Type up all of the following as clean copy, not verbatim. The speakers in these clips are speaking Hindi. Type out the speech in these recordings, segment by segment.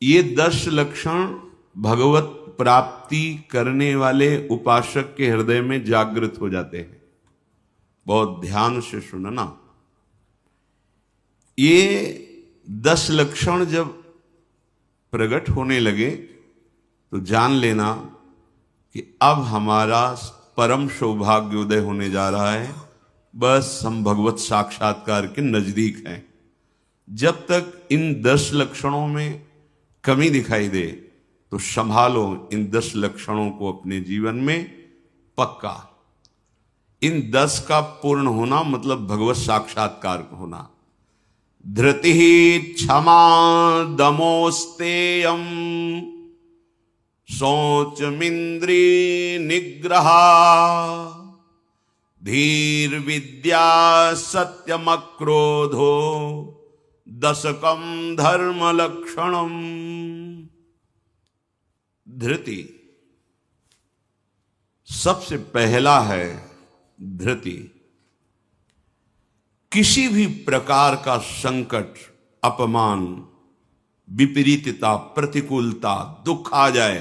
ये 10 लक्षण भगवत प्राप्ति करने वाले उपासक के हृदय में जागृत हो जाते हैं। बहुत ध्यान से सुनना। ये 10 लक्षण जब प्रकट होने लगे तो जान लेना कि अब हमारा परम सौभाग्योदय होने जा रहा है। बस हम भगवत साक्षात्कार के नजदीक हैं। जब तक इन 10 लक्षणों में कमी दिखाई दे तो संभालो इन 10 लक्षणों को अपने जीवन में पक्का। इन 10 का पूर्ण होना मतलब भगवत साक्षात्कार होना। धृति क्षमा दमोस्तेयम शौचमिंद्री निग्रहा धीर विद्या सत्यमक्रोधो दशकम धर्म लक्षणम। धृति सबसे पहला है। धृति किसी भी प्रकार का संकट, अपमान, विपरीतता, प्रतिकूलता, दुख आ जाए,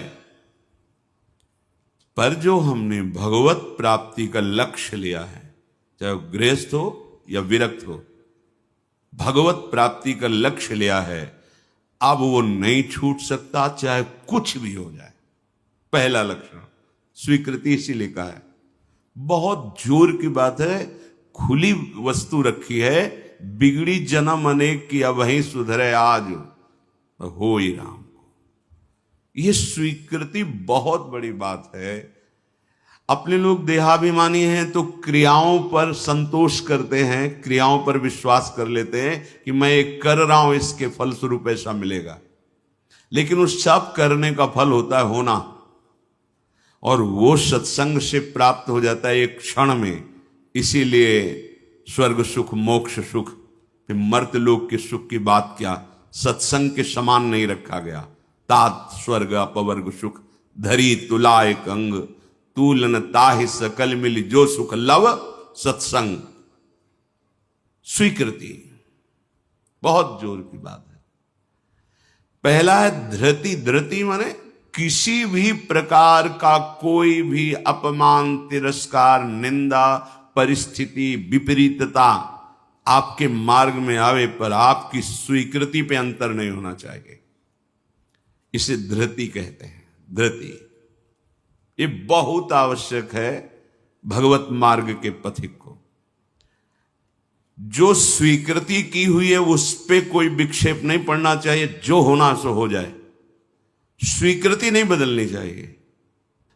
पर जो हमने भगवत प्राप्ति का लक्ष्य लिया है, चाहे गृहस्थ हो या विरक्त हो, भगवत प्राप्ति का लक्ष्य लिया है, अब वो नहीं छूट सकता, चाहे कुछ भी हो जाए। पहला लक्षण स्वीकृति इसीलिए कहा है। बहुत जोर की बात है। खुली वस्तु रखी है, बिगड़ी जन्म अनेक की अब वहीं सुधरे आज हो ही राम को। यह स्वीकृति बहुत बड़ी बात है। अपने लोग देहाभिमानी हैं तो क्रियाओं पर संतोष करते हैं, क्रियाओं पर विश्वास कर लेते हैं कि मैं ये कर रहा हूं, इसके फलस्वरूप ऐसा मिलेगा। लेकिन उस सब करने का फल होता है होना, और वो सत्संग से प्राप्त हो जाता है एक क्षण में। इसीलिए स्वर्ग सुख, मोक्ष सुख, फिर मर्त्यलोक के सुख की बात क्या, सत्संग के समान नहीं रखा गया। तात स्वर्ग अपवर्ग सुख धरी तुला एक अंग तूलन ताहि सकल मिल जो सुख लव सत्संग। स्वीकृति बहुत जोर की बात है। पहला है धृति। धृति माने किसी भी प्रकार का कोई भी अपमान, तिरस्कार, निंदा, परिस्थिति, विपरीतता आपके मार्ग में आवे पर आपकी स्वीकृति पे अंतर नहीं होना चाहिए। इसे धृति कहते हैं। धृति ये बहुत आवश्यक है भगवत मार्ग के पथिक को। जो स्वीकृति की हुई है उस पे कोई विक्षेप नहीं पड़ना चाहिए। जो होना सो हो जाए, स्वीकृति नहीं बदलनी चाहिए।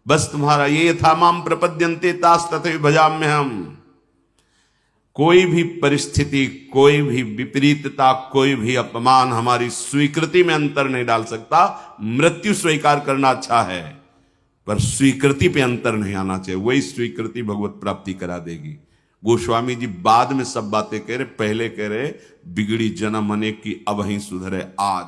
बस तुम्हारा ये था माम प्रपद्यन्ते तास तथैव भजाम्य हम। कोई भी परिस्थिति, कोई भी विपरीतता, कोई भी अपमान हमारी स्वीकृति में अंतर नहीं डाल सकता। मृत्यु स्वीकार करना अच्छा है, पर स्वीकृति पे अंतर नहीं आना चाहिए। वही स्वीकृति भगवत प्राप्ति करा देगी। गोस्वामी जी बाद में सब बातें कह रहे, पहले कह रहे बिगड़ी जन्म अनेक की अब ही सुधरे आज।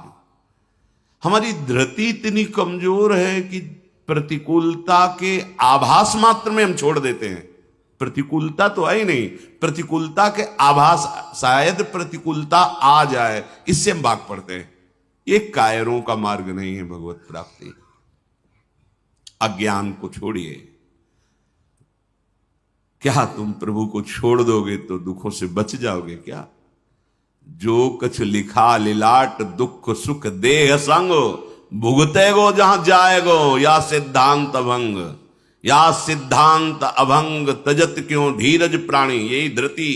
हमारी धृति इतनी कमजोर है कि प्रतिकूलता के आभास मात्र में हम छोड़ देते हैं। प्रतिकूलता तो आई नहीं, प्रतिकूलता के आभास, शायद प्रतिकूलता आ जाए, इससे हम भाग पड़ते हैं। ये कायरों का मार्ग नहीं है भगवत प्राप्ति। अज्ञान को छोड़िए। क्या तुम प्रभु को छोड़ दोगे तो दुखों से बच जाओगे क्या? जो कछ लिखा लिलाट दुख सुख देह संग भुगते गो जहां जाएगो या सिद्धांत अभंग। या सिद्धांत अभंग तजत क्यों धीरज प्राणी। यही धृति।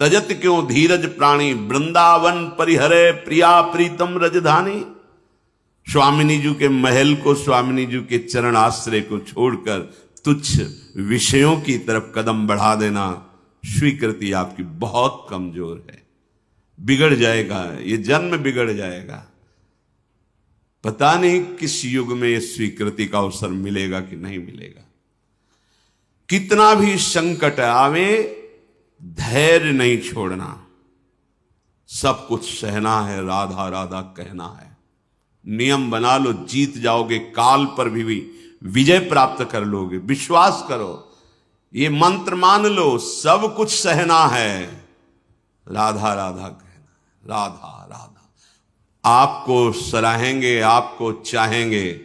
तजत क्यों धीरज प्राणी वृंदावन परिहरे प्रिया प्रीतम रजधानी। स्वामिनी जी के महल को, स्वामिनी जी के चरण आश्रय को छोड़कर तुच्छ विषयों की तरफ कदम बढ़ा देना, स्वीकृति आपकी बहुत कमजोर है। बिगड़ जाएगा, ये जन्म बिगड़ जाएगा। पता नहीं किस युग में ये स्वीकृति का अवसर मिलेगा कि नहीं मिलेगा। कितना भी संकट आवे, धैर्य नहीं छोड़ना। सब कुछ सहना है, राधा राधा कहना है। नियम बना लो, जीत जाओगे। काल पर भी विजय प्राप्त कर लोगे। विश्वास करो, ये मंत्र मान लो, सब कुछ सहना है, राधा राधा कहना, राधा राधा। आपको सराहेंगे, आपको चाहेंगे,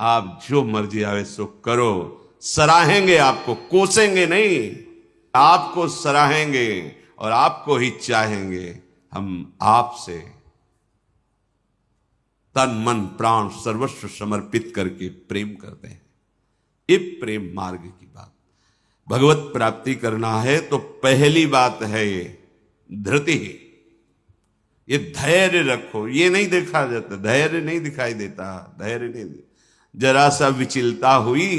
आप जो मर्जी आवे सो करो। सराहेंगे आपको, कोसेंगे नहीं, आपको सराहेंगे और आपको ही चाहेंगे। हम आपसे तन मन प्राण सर्वस्व समर्पित करके प्रेम करते हैं। ये प्रेम मार्ग की बात। भगवत प्राप्ति करना है तो पहली बात है ये धृति, ये धैर्य रखो। ये नहीं देखा जाता, धैर्य नहीं दिखाई देता, धैर्य नहीं। जरा सा विचलता हुई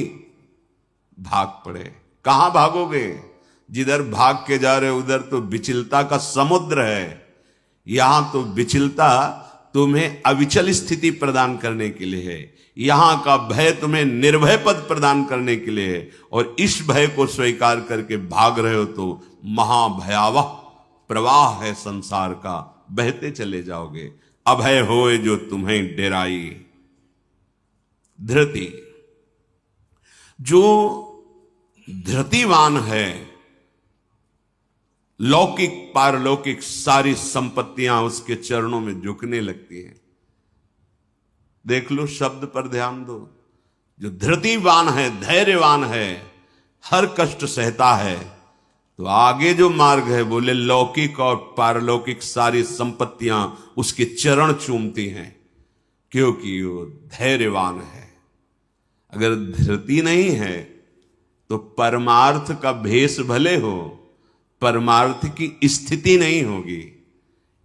भाग पड़े। कहां भागोगे? जिधर भाग के जा रहे उधर तो विचलता का समुद्र है। यहां तो विचलता तुम्हें अविचल स्थिति प्रदान करने के लिए है। यहां का भय तुम्हें निर्भय पद प्रदान करने के लिए है। और इस भय को स्वीकार करके भाग रहे हो तो महाभयावह प्रवाह है संसार का, बहते चले जाओगे। अभय होए जो तुम्हें डेराई। धृति, जो धृतिवान है, लौकिक पारलौकिक सारी संपत्तियां उसके चरणों में झुकने लगती हैं। देख लो, शब्द पर ध्यान दो। जो धृतिवान है, धैर्यवान है, हर कष्ट सहता है, तो आगे जो मार्ग है बोले लौकिक और पारलौकिक सारी संपत्तियां उसके चरण चूमती हैं, क्योंकि वो धैर्यवान है। अगर धृति नहीं है तो परमार्थ का भेष भले हो, परमार्थ की स्थिति नहीं होगी।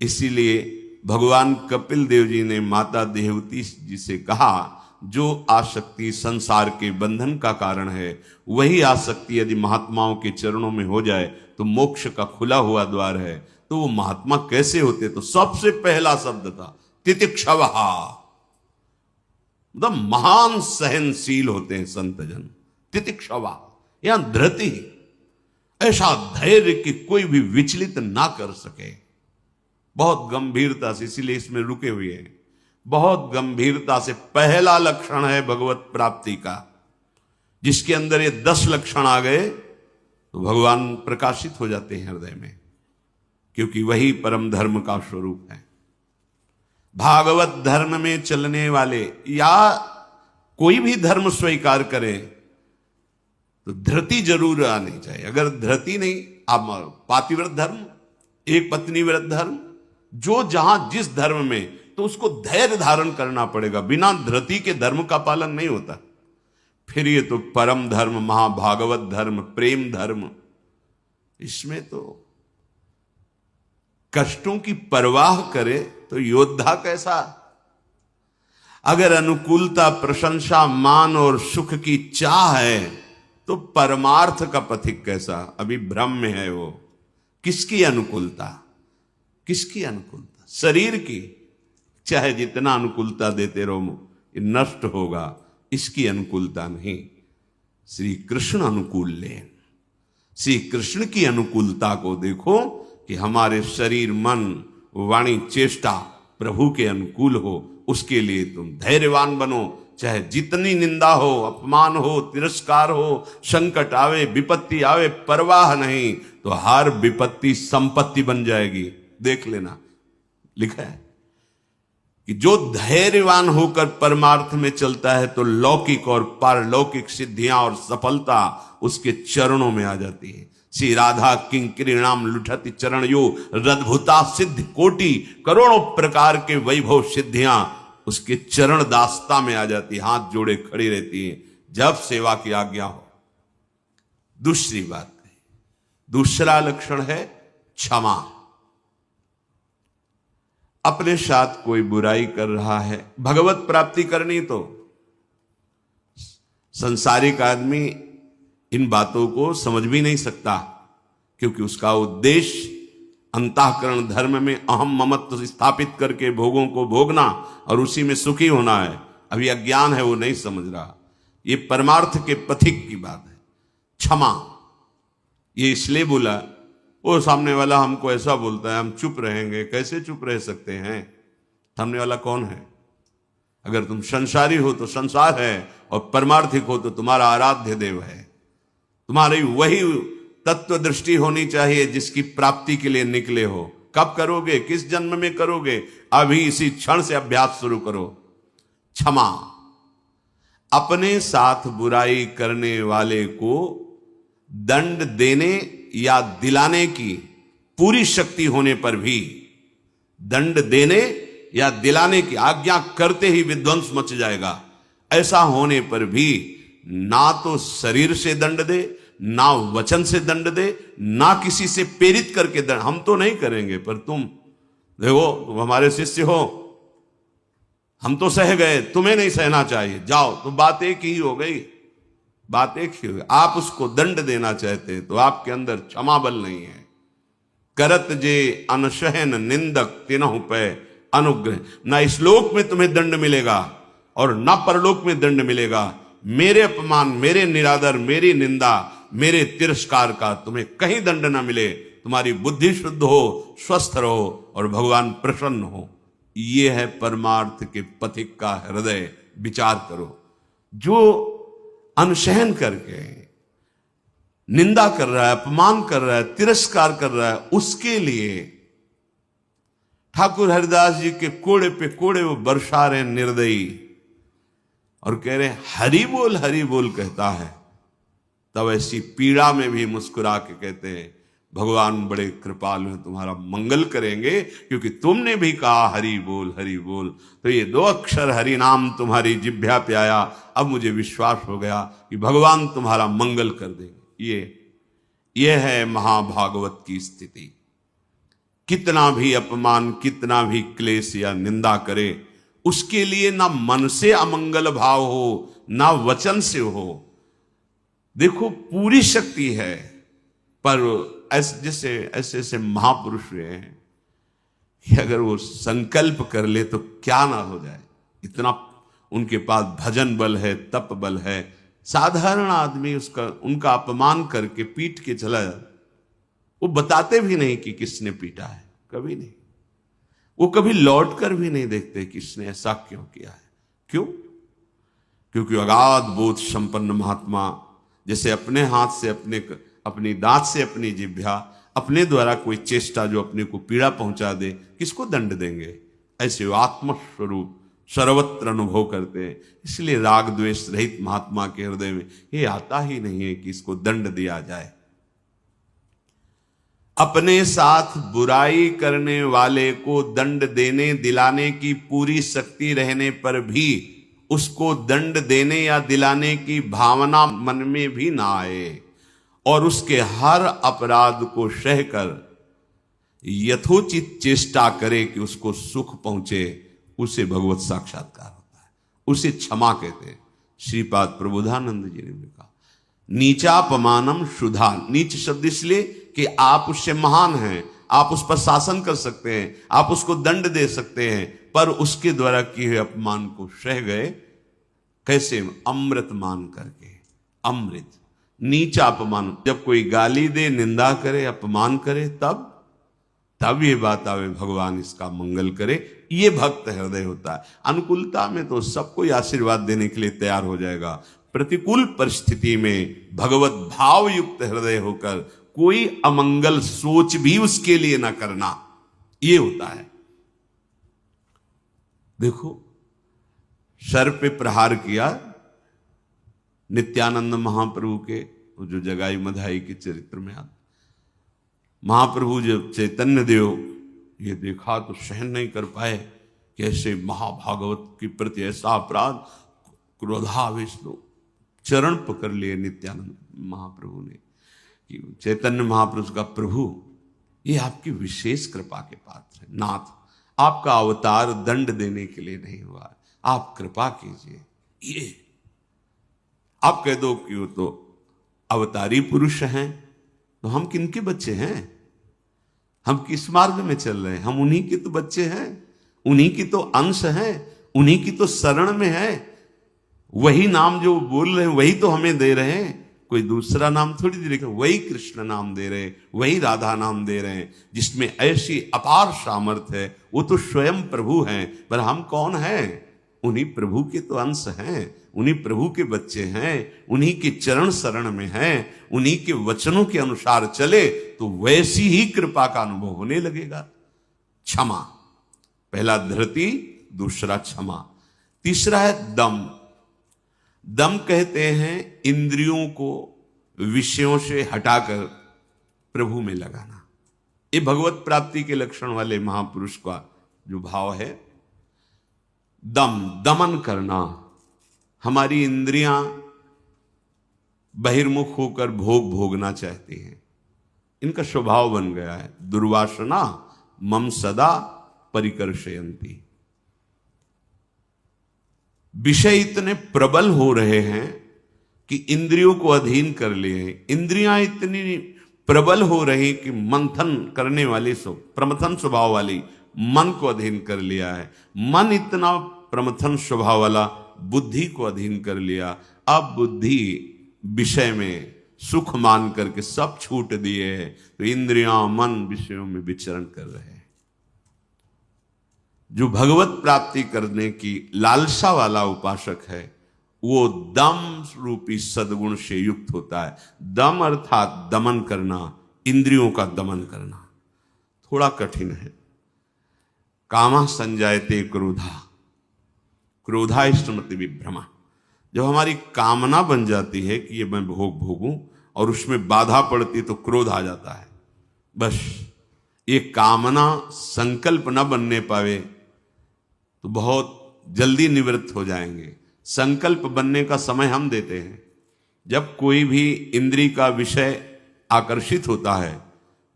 इसीलिए भगवान कपिल देव जी ने माता देवहूति जी से कहा, जो आसक्ति संसार के बंधन का कारण है, वही आसक्ति यदि महात्माओं के चरणों में हो जाए तो मोक्ष का खुला हुआ द्वार है। तो वो महात्मा कैसे होते? तो सबसे पहला शब्द था तितिक्षवः, मतलब महान सहनशील होते हैं संत जन। तितिक्षवः, यहां धृति, ऐसा धैर्य कि कोई भी विचलित ना कर सके। बहुत गंभीरता से, इसीलिए इसमें रुके हुए हैं। बहुत गंभीरता से पहला लक्षण है भगवत प्राप्ति का। जिसके अंदर ये 10 लक्षण आ गए तो भगवान प्रकाशित हो जाते हैं हृदय में, क्योंकि वही परम धर्म का स्वरूप है। भागवत धर्म में चलने वाले या कोई भी धर्म स्वीकार करें तो धृति जरूर आनी चाहिए। अगर धृति नहीं, आप पातिव्रत धर्म, एक पत्नी व्रत धर्म, जो जहां जिस धर्म में, तो उसको धैर्य धारण करना पड़ेगा। बिना धृति के धर्म का पालन नहीं होता। फिर ये तो परम धर्म, महाभागवत धर्म, प्रेम धर्म, इसमें तो कष्टों की परवाह करे तो योद्धा कैसा। अगर अनुकूलता, प्रशंसा, मान और सुख की चाह है तो परमार्थ का पथिक कैसा। अभी भ्रम में है वो। किसकी अनुकूलता? किसकी अनुकूलता? शरीर की। चाहे जितना अनुकूलता देते रहो, ये नष्ट होगा। इसकी अनुकूलता नहीं। श्री कृष्ण अनुकूल लें। श्री कृष्ण की अनुकूलता को देखो कि हमारे शरीर, मन, वाणी, चेष्टा प्रभु के अनुकूल हो। उसके लिए तुम धैर्यवान बनो। चाहे जितनी निंदा हो, अपमान हो, तिरस्कार हो, संकट आवे, विपत्ति आवे, परवाह नहीं। तो हर विपत्ति संपत्ति बन जाएगी। देख लेना, लिखा है कि जो धैर्यवान होकर परमार्थ में चलता है तो लौकिक और पारलौकिक सिद्धियां और सफलता उसके चरणों में आ जाती है। श्री राधा किंकरीणाम लुठति चरण यो रद्भुता सिद्ध कोटि, करोड़ों प्रकार के वैभव सिद्धियां उसके चरण दास्ता में आ जाती, हाथ जोड़े खड़ी रहती हैं जब सेवा की आज्ञा हो। दूसरी बात है, दूसरा लक्षण है क्षमा। अपने साथ कोई बुराई कर रहा है, भगवत प्राप्ति करनी तो संसारिक आदमी इन बातों को समझ भी नहीं सकता, क्योंकि उसका उद्देश्य अंतःकरण धर्म में अहम ममत्व स्थापित करके भोगों को भोगना और उसी में सुखी होना है। अभी अज्ञान है, वो नहीं समझ रहा। ये परमार्थ के पथिक की बात है। क्षमा, ये इसलिए बोला, वो सामने वाला हमको ऐसा बोलता है, हम चुप रहेंगे। कैसे चुप रह सकते हैं? सामने वाला कौन है? अगर तुम संसारी हो तो संसार है, और परमार्थिक हो तो तुम्हारा आराध्य देव है। तुम्हारी वही तत्व दृष्टि होनी चाहिए जिसकी प्राप्ति के लिए निकले हो। कब करोगे? किस जन्म में करोगे? अभी इसी क्षण से अभ्यास शुरू करो। क्षमा, अपने साथ बुराई करने वाले को दंड देने या दिलाने की पूरी शक्ति होने पर भी, दंड देने या दिलाने की आज्ञा करते ही विध्वंस मच जाएगा, ऐसा होने पर भी ना तो शरीर से दंड दे, ना वचन से दंड दे, ना किसी से प्रेरित करके दंड। हम तो नहीं करेंगे, पर तुम देखो, तुम हमारे शिष्य हो, हम तो सह गए, तुम्हें नहीं सहना चाहिए, जाओ। तो बात एक ही हो गई, बात एक ही हो गई। आप उसको दंड देना चाहते तो आपके अंदर क्षमा बल नहीं है। करत जे अनशहन निंदक तिनहु पे अनुग्रह। ना इस लोक में तुम्हें दंड मिलेगा और ना परलोक में दंड मिलेगा। मेरे अपमान, मेरे निरादर, मेरी निंदा, मेरे तिरस्कार का तुम्हें कहीं दंड ना मिले। तुम्हारी बुद्धि शुद्ध हो, स्वस्थ रहो और भगवान प्रसन्न हो। ये है परमार्थ के पथिक का हृदय। विचार करो, जो अनशहन करके निंदा कर रहा है, अपमान कर रहा है, तिरस्कार कर रहा है, उसके लिए ठाकुर हरिदास जी के कोड़े पे कोड़े वो बरसा रहे निर्दयी और कह रहे हरि बोल कहता है। तब ऐसी पीड़ा में भी मुस्कुरा के कहते हैं भगवान बड़े कृपालु हैं, तुम्हारा मंगल करेंगे, क्योंकि तुमने भी कहा हरि बोल। तो ये 2 अक्षर हरि नाम तुम्हारी जिह्वा पे आया, अब मुझे विश्वास हो गया कि भगवान तुम्हारा मंगल कर देंगे। ये है महाभागवत की स्थिति। कितना भी अपमान, कितना भी क्लेश या निंदा करे, उसके लिए ना मन से अमंगल भाव हो, ना वचन से हो। देखो, पूरी शक्ति है, पर ऐसे ऐसे महापुरुष हुए हैं कि अगर वो संकल्प कर ले तो क्या ना हो जाए। इतना उनके पास भजन बल है, तप बल है। साधारण आदमी उनका अपमान करके पीट के चला जाए, वो बताते भी नहीं कि किसने पीटा है, कभी नहीं। वो कभी लौट कर भी नहीं देखते किसने ऐसा क्यों किया है। क्यों? क्योंकि अगाध बोध संपन्न महात्मा जैसे अपने हाथ से, अपनी दांत से अपनी जिह्वा, अपने द्वारा कोई चेष्टा जो अपने को पीड़ा पहुंचा दे, किसको दंड देंगे? ऐसे वो आत्मस्वरूप सर्वत्र अनुभव करते हैं। इसलिए राग द्वेष रहित महात्मा के हृदय में ये आता ही नहीं है कि इसको दंड दिया जाए। अपने साथ बुराई करने वाले को दंड देने दिलाने की पूरी शक्ति रहने पर भी उसको दंड देने या दिलाने की भावना मन में भी ना आए और उसके हर अपराध को सहकर यथोचित चेष्टा करे कि उसको सुख पहुंचे, उसे भगवत साक्षात्कार होता है, उसे क्षमा कहते हैं। श्रीपाद प्रबोधानंद जी ने कहा नीचापमानम शुद्धा। नीच शब्द इसलिए कि आप उससे महान हैं, आप उस पर शासन कर सकते हैं, आप उसको दंड दे सकते हैं, पर उसके द्वारा किए हुए अपमान को सह गए। कैसे? अमृत मान करके। अमृत, नीचा अपमान। जब कोई गाली दे, निंदा करे, अपमान करे, तब ये बात आवे भगवान इसका मंगल करे। ये भक्त हृदय होता है। अनुकूलता में तो सबको आशीर्वाद देने के लिए तैयार हो जाएगा। प्रतिकूल परिस्थिति में भगवत भाव युक्त हृदय होकर कोई अमंगल सोच भी उसके लिए ना करना, ये होता है। देखो, सर पे प्रहार किया नित्यानंद महाप्रभु के, जो जगाई मधाई के चरित्र में आता। महाप्रभु जब चैतन्य देव ये देखा तो सहन नहीं कर पाए कि ऐसे महाभागवत के प्रति ऐसा अपराध। क्रोधावेश लोग चरण पकड़ लिए नित्यानंद महाप्रभु ने कि चैतन्य महाप्रभु का प्रभु, ये आपकी विशेष कृपा के पात्र है। नाथ, आपका अवतार दंड देने के लिए नहीं हुआ, आप कृपा कीजिए। ये आप कह दो कि वो तो अवतारी पुरुष हैं, तो हम किनके बच्चे हैं? हम किस मार्ग में चल रहे हैं? हम उन्हीं के तो बच्चे हैं, उन्हीं की तो अंश हैं, उन्हीं की तो शरण में है। वही नाम जो बोल रहे हैं वही तो हमें दे रहे हैं, कोई दूसरा नाम थोड़ी दे रहे। वही कृष्ण नाम दे रहे, वही राधा नाम दे रहे हैं, जिसमें ऐसी अपार सामर्थ्य है। वो तो स्वयं प्रभु हैं, पर हम कौन हैं? उन्हीं प्रभु के तो अंश हैं, उन्हीं प्रभु के बच्चे हैं, उन्हीं के चरण शरण में हैं, उन्हीं के वचनों के अनुसार चले तो वैसी ही कृपा का अनुभव होने लगेगा। क्षमा। पहला धृति, दूसरा क्षमा। तीसरा है दम। दम कहते हैं इंद्रियों को विषयों से हटाकर प्रभु में लगाना। ये भगवत प्राप्ति के लक्षण वाले महापुरुष का जो भाव है। दम, दमन करना। हमारी इंद्रियां बहिर्मुख होकर भोग भोगना चाहती हैं, इनका स्वभाव बन गया है। दुर्वासना मम सदा परिकर्षयन्ति। विषय इतने प्रबल हो रहे हैं कि इंद्रियों को अधीन कर लिए हैं। इंद्रियां इतनी प्रबल हो रही कि मंथन करने वाली प्रमथन स्वभाव वाली मन को अधीन कर लिया है। मन इतना प्रमथन स्वभाव वाला बुद्धि को अधीन कर लिया। अब बुद्धि विषय में सुख मान करके सब छूट दिए हैं, तो इंद्रियां मन विषयों में विचरण कर रहे हैं। जो भगवत प्राप्ति करने की लालसा वाला उपासक है वो दम रूपी सद्गुण से युक्त होता है। दम अर्थात दमन करना, इंद्रियों का दमन करना। थोड़ा कठिन है। कामा संजायते क्रोधा, क्रोधा स्मृति विभ्रमा। जब हमारी कामना बन जाती है कि ये मैं भोग भोगूं और उसमें बाधा पड़ती तो क्रोध आ जाता है। बस ये कामना संकल्प न बनने पावे तो बहुत जल्दी निवृत्त हो जाएंगे। संकल्प बनने का समय हम देते हैं। जब कोई भी इंद्री का विषय आकर्षित होता है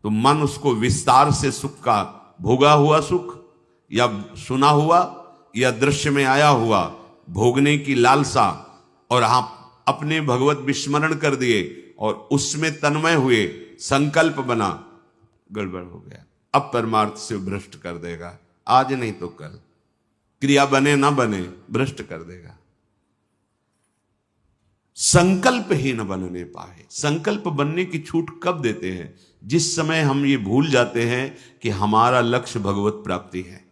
तो मन उसको विस्तार से सुख का, भोगा हुआ सुख या सुना हुआ या दृश्य में आया हुआ भोगने की लालसा, और आप अपने भगवत विस्मरण कर दिए और उसमें तन्मय हुए, संकल्प बना, गड़बड़ हो गया। अब परमार्थ से भ्रष्ट कर देगा। आज नहीं तो कल, क्रिया बने ना बने, भ्रष्ट कर देगा। संकल्प ही न बनने पाए। संकल्प बनने की छूट कब देते हैं? जिस समय हम ये भूल जाते हैं कि हमारा लक्ष्य भगवत प्राप्ति है।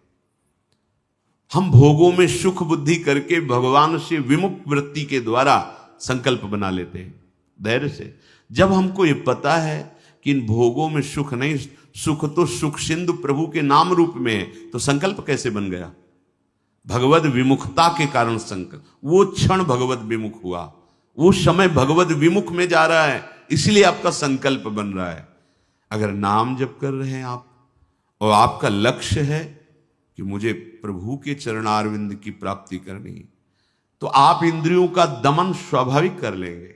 हम भोगों में सुख बुद्धि करके भगवान से विमुख वृत्ति के द्वारा संकल्प बना लेते हैं धैर्य से। जब हमको ये पता है कि इन भोगों में सुख नहीं, सुख तो सुख सिंधु प्रभु के नाम रूप में है, तो संकल्प कैसे बन गया? भगवत विमुखता के कारण संकल्प। वो क्षण भगवत विमुख हुआ, वो समय भगवत विमुख में जा रहा है, इसलिए आपका संकल्प बन रहा है। अगर नाम जप कर रहे हैं आप और आपका लक्ष्य है कि मुझे प्रभु के चरणारविंद की प्राप्ति करनी, तो आप इंद्रियों का दमन स्वाभाविक कर लेंगे।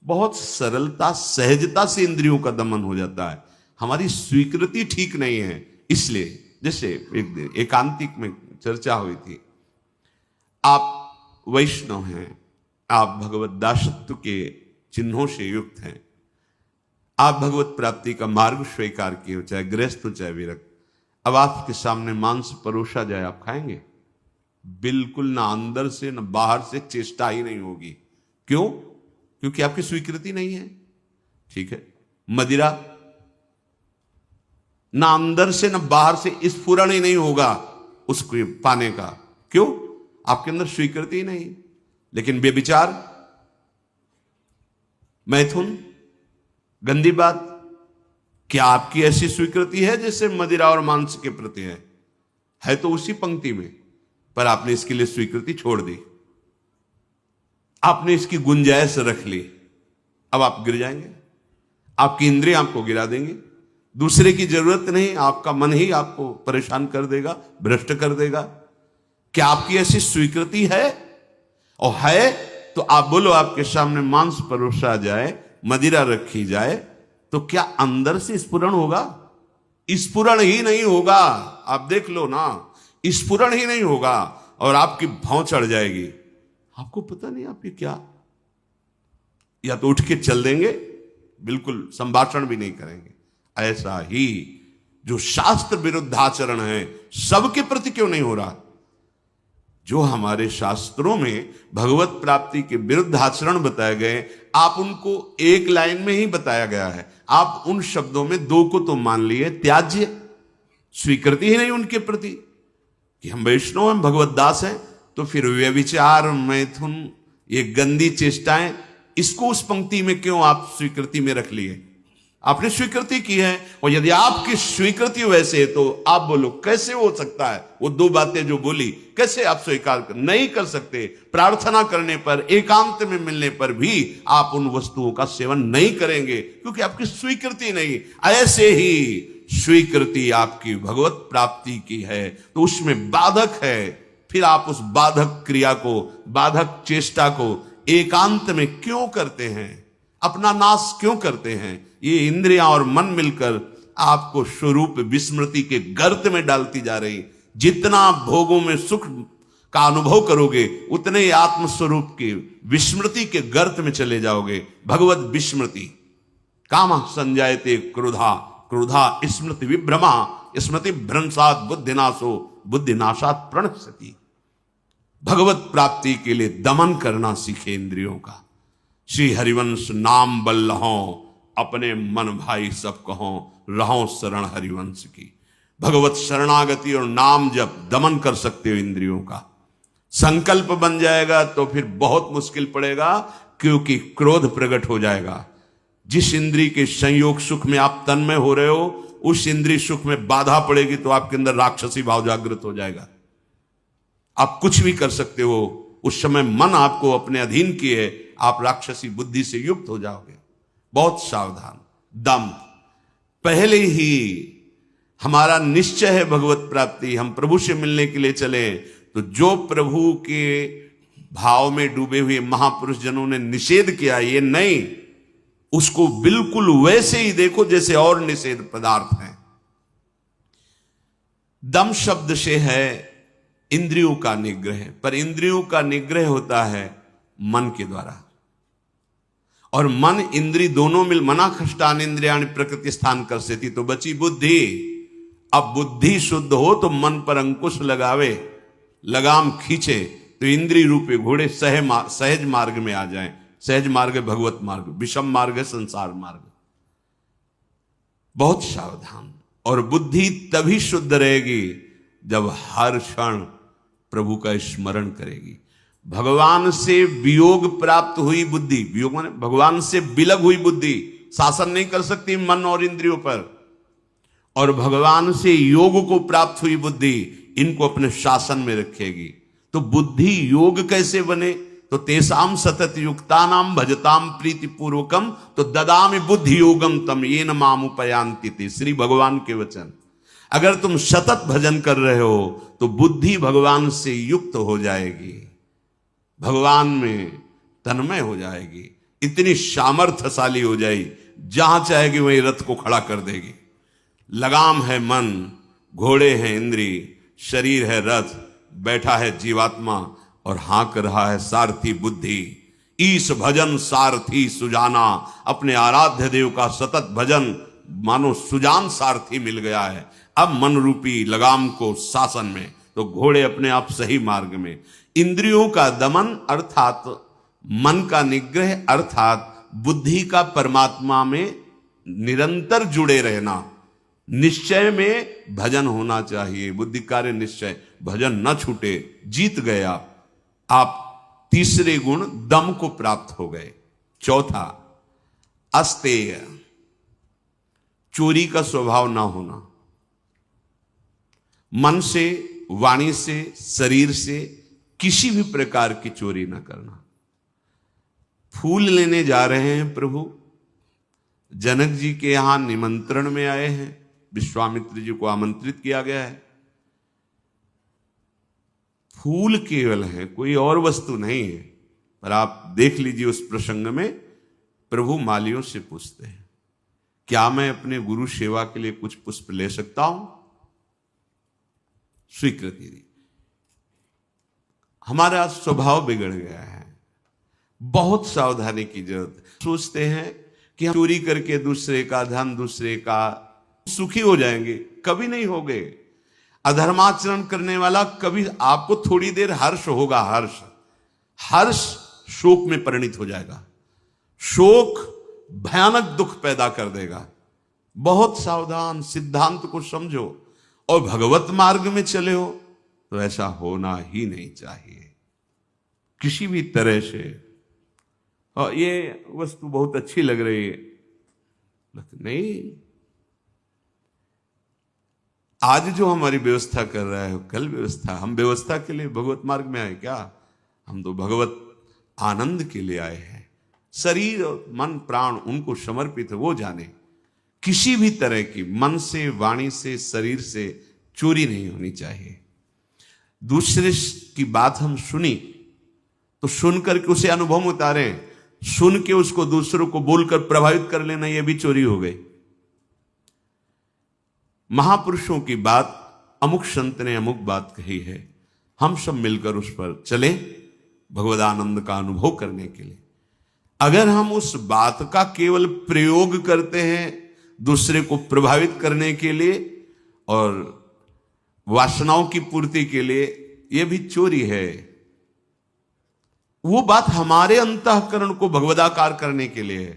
बहुत सरलता सहजता से इंद्रियों का दमन हो जाता है। हमारी स्वीकृति ठीक नहीं है, इसलिए जैसे एक दिन एकांतिक में चर्चा हुई थी, आप वैष्णव हैं, आप भगवत दासत्व के चिन्हों से युक्त हैं, आप भगवत प्राप्ति का मार्ग स्वीकार किए हो, चाहे गृहस्थ हो चाहे विरक्त। अब आपके सामने मांस परोसा जाए, आप खाएंगे? बिल्कुल ना, अंदर से ना बाहर से चेष्टा ही नहीं होगी। क्यों? क्योंकि आपकी स्वीकृति नहीं है। ठीक है, मदिरा ना अंदर से ना बाहर से स्फुरण ही नहीं होगा उसको पाने का। क्यों? आपके अंदर स्वीकृति ही नहीं। लेकिन बेविचार, मैथुन, गंदी बात, क्या आपकी ऐसी स्वीकृति है जैसे मदिरा और मांस के प्रति है तो उसी पंक्ति में, पर आपने इसके लिए स्वीकृति छोड़ दी, आपने इसकी गुंजाइश रख ली। अब आप गिर जाएंगे, आपकी इंद्रियां आपको गिरा देंगे। दूसरे की जरूरत नहीं, आपका मन ही आपको परेशान कर देगा, भ्रष्ट कर देगा। क्या आपकी ऐसी स्वीकृति है? और है तो आप बोलो, आपके सामने मांस परोसा जाए, मदिरा रखी जाए, तो क्या अंदर से स्फुरण होगा? स्फुरण ही नहीं होगा। आप देख लो ना, स्फुरण ही नहीं होगा और आपकी भौं चढ़ जाएगी। आपको पता नहीं आप ये क्या, या तो उठ के चल देंगे, बिल्कुल संभाषण भी नहीं करेंगे। ऐसा ही जो शास्त्र विरुद्ध आचरण है, सबके प्रति क्यों नहीं हो रहा? जो हमारे शास्त्रों में भगवत प्राप्ति के विरुद्ध आचरण बताए गए, आप उनको एक लाइन में ही बताया गया है। आप उन शब्दों में दो को तो मान लिए, त्याज्य, स्वीकृति ही नहीं उनके प्रति कि हम वैष्णव हैं, भगवत दास हैं। तो फिर व्यभिचार, मैथुन, ये गंदी चेष्टाएं, इसको उस पंक्ति में क्यों आप स्वीकृति में रख लिए? आपने स्वीकृति की है, और यदि आपकी स्वीकृति वैसे है तो आप बोलो कैसे हो सकता है वो दो बातें जो बोली, कैसे आप स्वीकार नहीं कर सकते? प्रार्थना करने पर, एकांत में मिलने पर भी आप उन वस्तुओं का सेवन नहीं करेंगे क्योंकि आपकी स्वीकृति नहीं। ऐसे ही स्वीकृति आपकी भगवत प्राप्ति की है तो उसमें बाधक है, फिर आप उस बाधक क्रिया को, बाधक चेष्टा को एकांत में क्यों करते हैं? अपना नाश क्यों करते हैं? ये इंद्रियां और मन मिलकर आपको स्वरूप विस्मृति के गर्त में डालती जा रही। जितना भोगों में सुख का अनुभव करोगे उतने ही आत्मस्वरूप की विस्मृति के गर्त में चले जाओगे। भगवत विस्मृति, काम संजायते क्रोधा, क्रोधा स्मृति विभ्रमा, स्मृति भ्रंशात बुद्धिनाशो, बुद्धिनाशात प्रणश्यति। भगवत प्राप्ति के लिए दमन करना सीखे इंद्रियों का। श्री हरिवंश नाम बल्लहों, अपने मन भाई सब कहों, रहो शरण हरिवंश की। भगवत शरणागति और नाम जब दमन कर सकते हो इंद्रियों का, संकल्प बन जाएगा तो फिर बहुत मुश्किल पड़ेगा क्योंकि क्रोध प्रकट हो जाएगा। जिस इंद्री के संयोग सुख में आप तन्मय हो रहे हो, उस इंद्री सुख में बाधा पड़ेगी तो आपके अंदर राक्षसी भाव जागृत हो जाएगा। आप कुछ भी कर सकते हो, उस समय मन आपको अपने अधीन किए, आप राक्षसी बुद्धि से युक्त हो जाओगे। बहुत सावधान। दम, पहले ही हमारा निश्चय है भगवत प्राप्ति, हम प्रभु से मिलने के लिए चले, तो जो प्रभु के भाव में डूबे हुए महापुरुष जनों ने निषेध किया, ये नहीं, उसको बिल्कुल वैसे ही देखो जैसे और निषेध पदार्थ हैं। दम शब्द से है इंद्रियों का निग्रह, पर इंद्रियों का निग्रह होता है मन के द्वारा, और मन इंद्री दोनों मिल मना खष्टान इंद्रियाणि प्रकृति स्थान कर सेती, तो बची बुद्धि। अब बुद्धि शुद्ध हो तो मन पर अंकुश लगावे, लगाम खींचे तो इंद्री रूपे घोड़े सहज मार्ग में आ जाएं। सहज मार्ग है भगवत मार्ग, विषम मार्ग है संसार मार्ग। बहुत सावधान। और बुद्धि तभी शुद्ध रहेगी जब हर क्षण प्रभु का स्मरण करेगी। भगवान से वियोग प्राप्त हुई बुद्धि, वियोग माने भगवान से विलग हुई बुद्धि शासन नहीं कर सकती मन और इंद्रियों पर, और भगवान से योग को प्राप्त हुई बुद्धि इनको अपने शासन में रखेगी। तो बुद्धि योग कैसे बने? तो तेसाम सतत युक्तानाम भजताम प्रीति पूर्वकम तो ददामि बुद्धि योगम तम येन माम उपयांति ते। श्री भगवान के वचन। अगर तुम सतत भजन कर रहे हो तो बुद्धि भगवान से युक्त हो जाएगी, भगवान में तन्मय हो जाएगी, इतनी सामर्थ्यशाली हो जाएगी, जहां चाहेगी वहीं रथ को खड़ा कर देगी। लगाम है मन, घोड़े हैं इंद्री, शरीर है रथ, बैठा है जीवात्मा और हाँक रहा है सारथी बुद्धि। ईश भजन सारथी सुजाना, अपने आराध्य देव का सतत भजन मानो सुजान सारथी मिल गया है। अब मन रूपी लगाम को शासन में, तो घोड़े अपने आप सही मार्ग में। इंद्रियों का दमन अर्थात मन का निग्रह, अर्थात बुद्धि का परमात्मा में निरंतर जुड़े रहना। निश्चय में भजन होना चाहिए, बुद्धि कार्य निश्चय, भजन न छूटे। जीत गया आप, तीसरे गुण दम को प्राप्त हो गए। चौथा अस्तेय, चोरी का स्वभाव ना होना। मन से, वाणी से, शरीर से किसी भी प्रकार की चोरी ना करना। फूल लेने जा रहे हैं प्रभु, जनक जी के यहां निमंत्रण में आए हैं, विश्वामित्र जी को आमंत्रित किया गया है। फूल केवल है, कोई और वस्तु नहीं है। पर आप देख लीजिए उस प्रसंग में प्रभु मालियों से पूछते हैं, क्या मैं अपने गुरु सेवा के लिए कुछ पुष्प ले सकता हूं? स्वीकृति दी। हमारा स्वभाव बिगड़ गया है, बहुत सावधानी की जरूरत है। सोचते हैं कि हम चोरी करके दूसरे का धन, दूसरे का सुखी हो जाएंगे, कभी नहीं होगे। अधर्माचरण करने वाला कभी, आपको थोड़ी देर हर्ष होगा, हर्ष शोक में परिणित हो जाएगा, शोक भयानक दुख पैदा कर देगा। बहुत सावधान, सिद्धांत को समझो और भगवत मार्ग में चले हो तो ऐसा होना ही नहीं चाहिए किसी भी तरह से। और ये वस्तु बहुत अच्छी लग रही है, नहीं, आज जो हमारी व्यवस्था कर रहा है कल व्यवस्था, हम व्यवस्था के लिए भगवत मार्ग में आए क्या? हम तो भगवत आनंद के लिए आए हैं। शरीर और मन प्राण उनको समर्पित है, वो जाने। किसी भी तरह की मन से, वाणी से, शरीर से चोरी नहीं होनी चाहिए। दूसरे की बात हम सुनी तो सुन करके उसे अनुभव में उतारें, सुन के उसको दूसरों को बोलकर प्रभावित कर लेना, यह भी चोरी हो गई। महापुरुषों की बात, अमुक संत ने अमुक बात कही है, हम सब मिलकर उस पर चले भगवदानंद का अनुभव करने के लिए। अगर हम उस बात का केवल प्रयोग करते हैं दूसरे को प्रभावित करने के लिए और वासनाओं की पूर्ति के लिए, यह भी चोरी है। वो बात हमारे अंतःकरण को भगवदाकार करने के लिए है।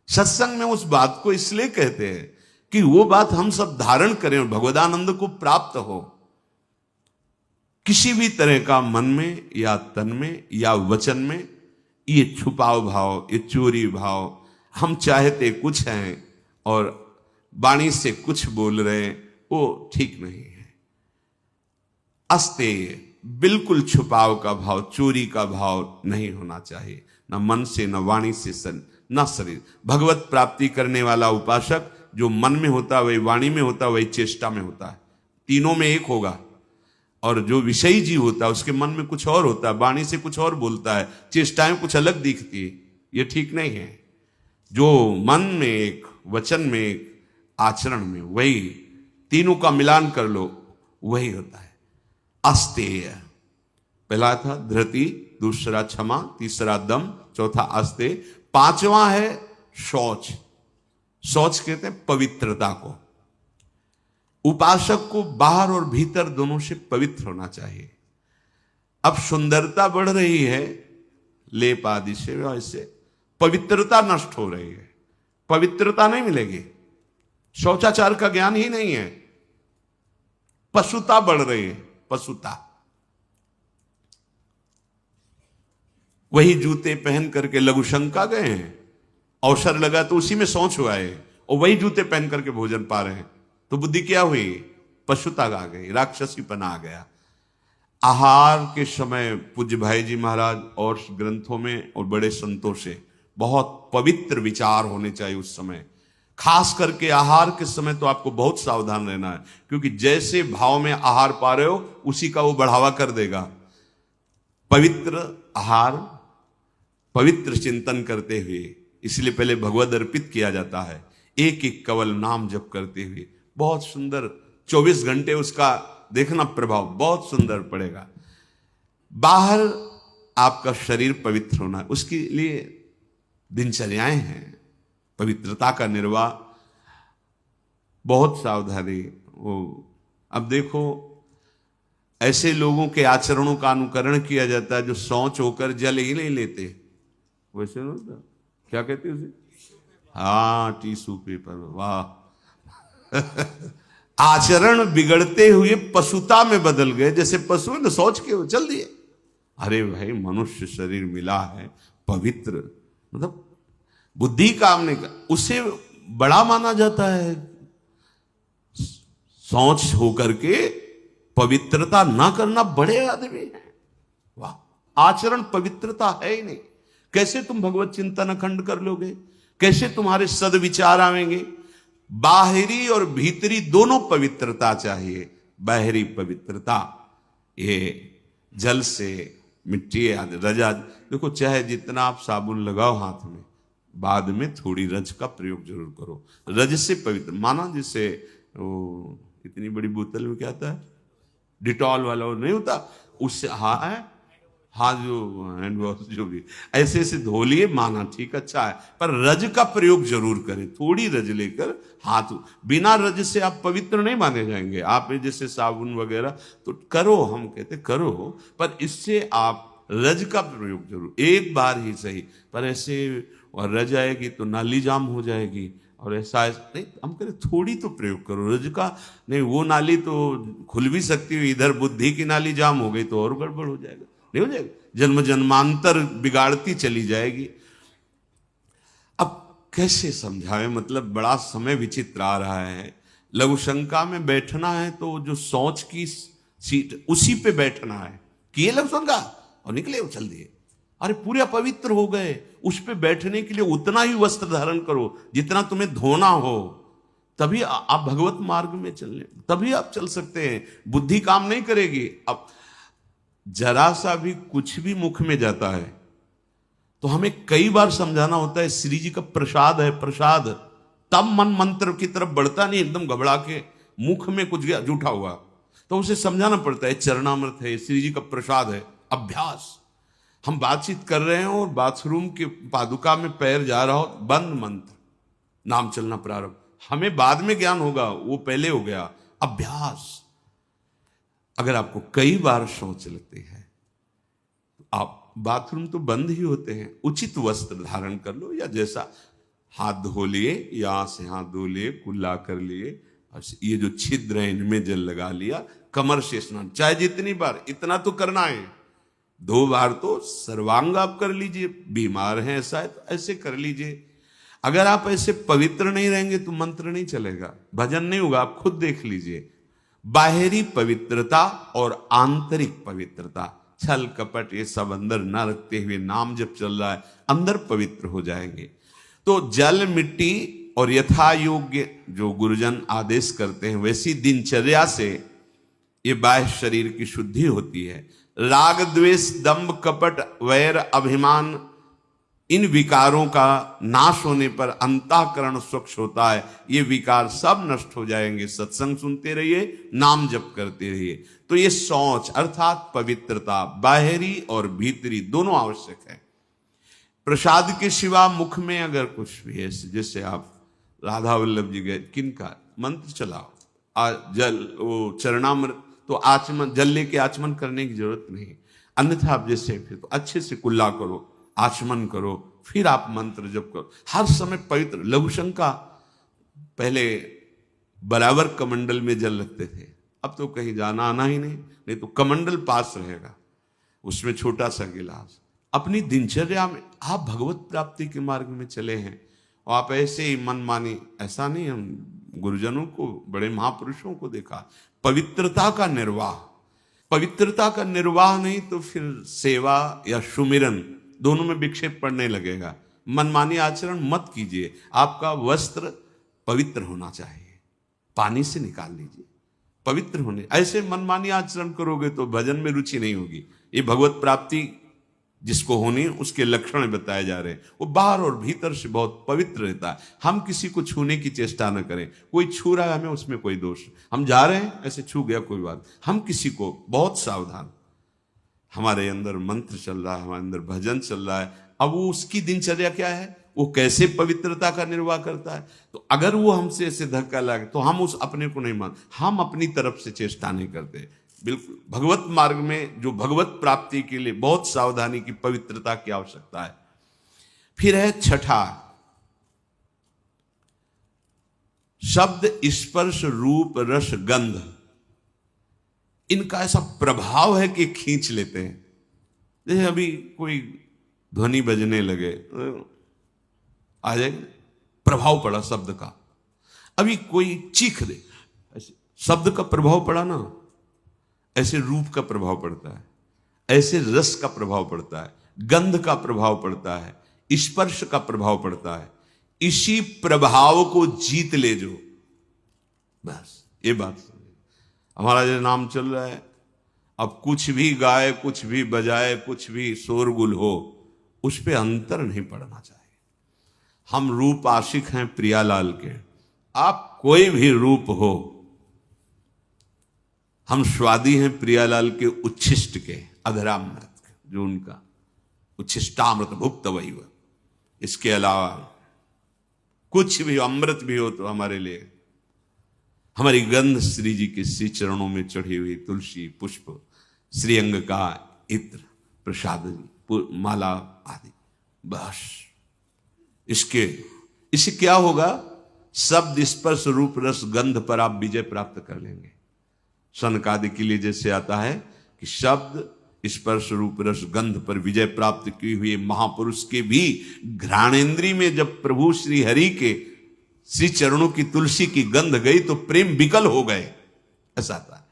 सत्संग में उस बात को इसलिए कहते हैं कि वो बात हम सब धारण करें और भगवदानंद को प्राप्त हो। किसी भी तरह का मन में या तन में या वचन में ये छुपाव भाव, ये चोरी भाव, हम चाहते कुछ हैं और वाणी से कुछ बोल रहे हैं, वो ठीक नहीं है। अस्तेय, बिल्कुल छुपाव का भाव, चोरी का भाव नहीं होना चाहिए, न मन से, न वाणी से, न शरीर। भगवत प्राप्ति करने वाला उपासक जो मन में होता है वही वाणी में होता है, वही चेष्टा में होता है, तीनों में एक होगा। और जो विषयी जीव होता है उसके मन में कुछ और होता है, वाणी से कुछ और बोलता है, चेष्टाएं कुछ अलग दिखती है, ये ठीक नहीं है। जो मन में एक, वचन में एक, आचरण में वही, तीनों का मिलान कर लो, वही होता है अस्तेय। पहला था धृति, दूसरा क्षमा, तीसरा दम, चौथा अस्तेय, पांचवा है शौच। शौच कहते हैं पवित्रता को। उपासक को बाहर और भीतर दोनों से पवित्र होना चाहिए। अब सुंदरता बढ़ रही है लेप आदि से, वैसे पवित्रता नष्ट हो रही है, पवित्रता नहीं मिलेगी। शौचाचार का ज्ञान ही नहीं है, पशुता बढ़ रही है, पशुता। वही जूते पहन करके लघुशंका गए हैं, अवसर लगा तो उसी में शौच हुआ है, और वही जूते पहन करके भोजन पा रहे हैं, तो बुद्धि क्या हुई? पशुता आ गई, राक्षसीपना आ गया। आहार के समय पूज्य भाई जी महाराज और ग्रंथों में और बड़े संतों से बहुत पवित्र विचार होने चाहिए उस समय। खास करके आहार के समय तो आपको बहुत सावधान रहना है, क्योंकि जैसे भाव में आहार पा रहे हो उसी का वो बढ़ावा कर देगा। पवित्र आहार, पवित्र चिंतन करते हुए, इसलिए पहले भगवद अर्पित किया जाता है, एक एक कवल नाम जप करते हुए। बहुत सुंदर 24 घंटे उसका देखना प्रभाव बहुत सुंदर पड़ेगा। बाहर आपका शरीर पवित्र होना, उसके लिए दिनचर्याएं हैं, पवित्रता का निर्वाह, बहुत सावधानी। वो अब देखो ऐसे लोगों के आचरणों का अनुकरण किया जाता है जो शौच होकर जल ही नहीं लेते। वैसे होता क्या कहते उसे? हाँ, टिश्यू पेपर। वाह आचरण बिगड़ते हुए पशुता में बदल गए। जैसे पशु ने शौच के चल दिए। अरे भाई, मनुष्य शरीर मिला है पवित्र, मतलब बुद्धि काम नहीं कर, उसे बड़ा माना जाता है। शौच होकर के पवित्रता ना करना बड़े आदमी है। वाह, आचरण पवित्रता है ही नहीं। कैसे तुम भगवत चिंतन अखंड कर लोगे? कैसे तुम्हारे सदविचार आवेंगे? बाहरी और भीतरी दोनों पवित्रता चाहिए। बाहरी पवित्रता ये जल से, मिट्टी आदि, रजा। देखो, चाहे जितना आप साबुन लगाओ हाथ में, बाद में थोड़ी रज का प्रयोग जरूर करो। रज से पवित्र माना, जिससे वो इतनी बड़ी बोतल में क्या आता है, डिटॉल वाला वो नहीं होता, उससे हाँ जो हैंड वॉश जो भी ऐसे ऐसे धो लिए, माना ठीक अच्छा है, पर रज का प्रयोग जरूर करें। थोड़ी रज लेकर हाथ, बिना रज से आप पवित्र नहीं माने जाएंगे। आप जैसे साबुन वगैरह तो करो, हम कहते करो, पर इससे आप रज का प्रयोग जरूर, एक बार ही सही, पर ऐसे और रज आएगी तो नाली जाम हो जाएगी, और ऐसा नहीं, हम कह रहे थोड़ी तो प्रयोग करो रज का। नहीं, वो नाली तो खुल भी सकती है, इधर बुद्धि की नाली जाम हो गई तो और गड़बड़ हो जाएगा, नहीं हो जाएगा, जन्म जन्मांतर बिगाड़ती चली जाएगी। अब कैसे समझावे, मतलब बड़ा समय विचित्र आ रहा है। लघु शंका में बैठना है तो जो सोच की सीट उसी पे बैठना है, किए लघु शंका और निकले वो चल दिए। अरे पूरे अपवित्र हो गए, उस पे बैठने के लिए उतना ही वस्त्र धारण करो जितना तुम्हें धोना हो, तभी आप भगवत मार्ग में चलने, तभी आप चल सकते हैं। बुद्धि काम नहीं करेगी। अब जरा सा भी कुछ भी मुख में जाता है तो हमें कई बार समझाना होता है, श्री जी का प्रसाद है, प्रसाद, तब मन मंत्र की तरफ बढ़ता नहीं, एकदम घबरा के मुख में कुछ गया जूठा हुआ तो उसे समझाना पड़ता है, चरणामृत है, श्री जी का प्रसाद है। अभ्यास, हम बातचीत कर रहे हैं और बाथरूम के पादुका में पैर जा रहा हो, बंद मंत्र, नाम चलना प्रारंभ, हमें बाद में ज्ञान होगा, वो पहले हो गया। अभ्यास। अगर आपको कई बार शौच लगती है, आप बाथरूम तो बंद ही होते हैं, उचित वस्त्र धारण कर लो, या जैसा हाथ धो लिए, यहां से हाथ धो लिए, कुल्ला कर लिए, ये जो छिद्र है इनमें जल लगा लिया, कमर से स्नान, चाहे जितनी बार, इतना तो करना है। 2 बार तो सर्वांग आप कर लीजिए, बीमार हैं ऐसा है तो ऐसे कर लीजिए। अगर आप ऐसे पवित्र नहीं रहेंगे तो मंत्र नहीं चलेगा, भजन नहीं होगा। आप खुद देख लीजिए, बाहरी पवित्रता और आंतरिक पवित्रता, छल कपट ये सब अंदर ना रखते हुए नाम जब चल रहा है, अंदर पवित्र हो जाएंगे। तो जल, मिट्टी और यथा योग्य जो गुरुजन आदेश करते हैं वैसी दिनचर्या से ये बाह्य शरीर की शुद्धि होती है। राग, द्वेष, दंभ, कपट, वैर, अभिमान, इन विकारों का नाश होने पर अंतःकरण स्वच्छ होता है। ये विकार सब नष्ट हो जाएंगे। सत्संग सुनते रहिए, नाम जप करते रहिए। तो ये शौच अर्थात पवित्रता, बाहरी और भीतरी दोनों आवश्यक है। प्रसाद के सिवा मुख में अगर कुछ भी है, जैसे आप राधा वल्लभ जी गए, किनका मंत्र चलाओ, जल, वो चरणामृत, तो आचमन, जल लेके आचमन करने की जरूरत नहीं। अन्यथा आप जैसे फिर तो अच्छे से कुल्ला करो, आचमन करो, फिर आप मंत्र जप करो, हर समय पवित्र। लघु शंका पहले बराबर कमंडल में जल रखते थे, अब तो कहीं जाना आना ही नहीं तो कमंडल पास रहेगा, उसमें छोटा सा गिलास। अपनी दिनचर्या में आप भगवत प्राप्ति के मार्ग में चले हैं और आप ऐसे ही मनमानी, ऐसा नहीं। हम गुरुजनों को, बड़े महापुरुषों को देखा, पवित्रता का निर्वाह, पवित्रता का निर्वाह नहीं तो फिर सेवा या सुमिरन दोनों में विक्षेप पड़ने लगेगा। मनमानी आचरण मत कीजिए। आपका वस्त्र पवित्र होना चाहिए, पानी से निकाल लीजिए, पवित्र होने। ऐसे मनमानी आचरण करोगे तो भजन में रुचि नहीं होगी। ये भगवत प्राप्ति जिसको होनी उसके लक्षण बताए जा रहे हैं। वो बाहर और भीतर से बहुत पवित्र रहता है। हम किसी को छूने की चेष्टा न करें। कोई छू रहा है हमें, उसमें कोई दोष, हम जा रहे हैं ऐसे छू गया कोई बात, हम किसी को बहुत सावधान। हमारे अंदर मंत्र चल रहा है, हमारे अंदर भजन चल रहा है, अब वो उसकी दिनचर्या क्या है, वो कैसे पवित्रता का निर्वाह करता है। तो अगर वो हमसे ऐसे धक्का लगे तो हम उस अपने को नहीं मान, हम अपनी तरफ से चेष्टा नहीं करते। बिल्कुल भगवत मार्ग में जो भगवत प्राप्ति के लिए बहुत सावधानी की, पवित्रता की आवश्यकता है। फिर है छठा, शब्द, स्पर्श, रूप, रस, गंध, इनका ऐसा प्रभाव है कि खींच लेते हैं। जैसे अभी कोई ध्वनि बजने लगे, आ जाएगा, प्रभाव पड़ा शब्द का। अभी कोई चीख दे, ऐसे शब्द का प्रभाव पड़ा ना, ऐसे रूप का प्रभाव पड़ता है, ऐसे रस का प्रभाव पड़ता है, गंध का प्रभाव पड़ता है, स्पर्श का प्रभाव पड़ता है। इसी प्रभाव को जीत ले जो, बस ये बात। हमारा जो नाम चल रहा है, अब कुछ भी गाए, कुछ भी बजाए, कुछ भी शोरगुल हो, उस पे अंतर नहीं पड़ना चाहिए। हम रूप आशिक हैं प्रियालाल के, आप कोई भी रूप हो, हम स्वादी हैं प्रियालाल के उच्छिष्ट के, अधरामृत के, जो उनका उच्छिष्टामृत भुक्त वही हुआ। इसके अलावा कुछ भी अमृत भी हो तो हमारे लिए, हमारी गंध श्री जी के श्री चरणों में चढ़ी हुई तुलसी, पुष्प, श्रीअंग का इत्र, प्रसाद, माला आदि, बस। इससे क्या होगा, शब्द, स्पर्श, रूप, रस, गंध पर आप विजय प्राप्त कर लेंगे। सनकादि के लिए जैसे आता है कि शब्द, स्पर्श रूप रस गंध पर विजय प्राप्त की हुई महापुरुष के भी घ्राणेन्द्री में जब प्रभु श्री हरि के श्री चरणों की तुलसी की गंध गई तो प्रेम विकल हो गए, ऐसा था।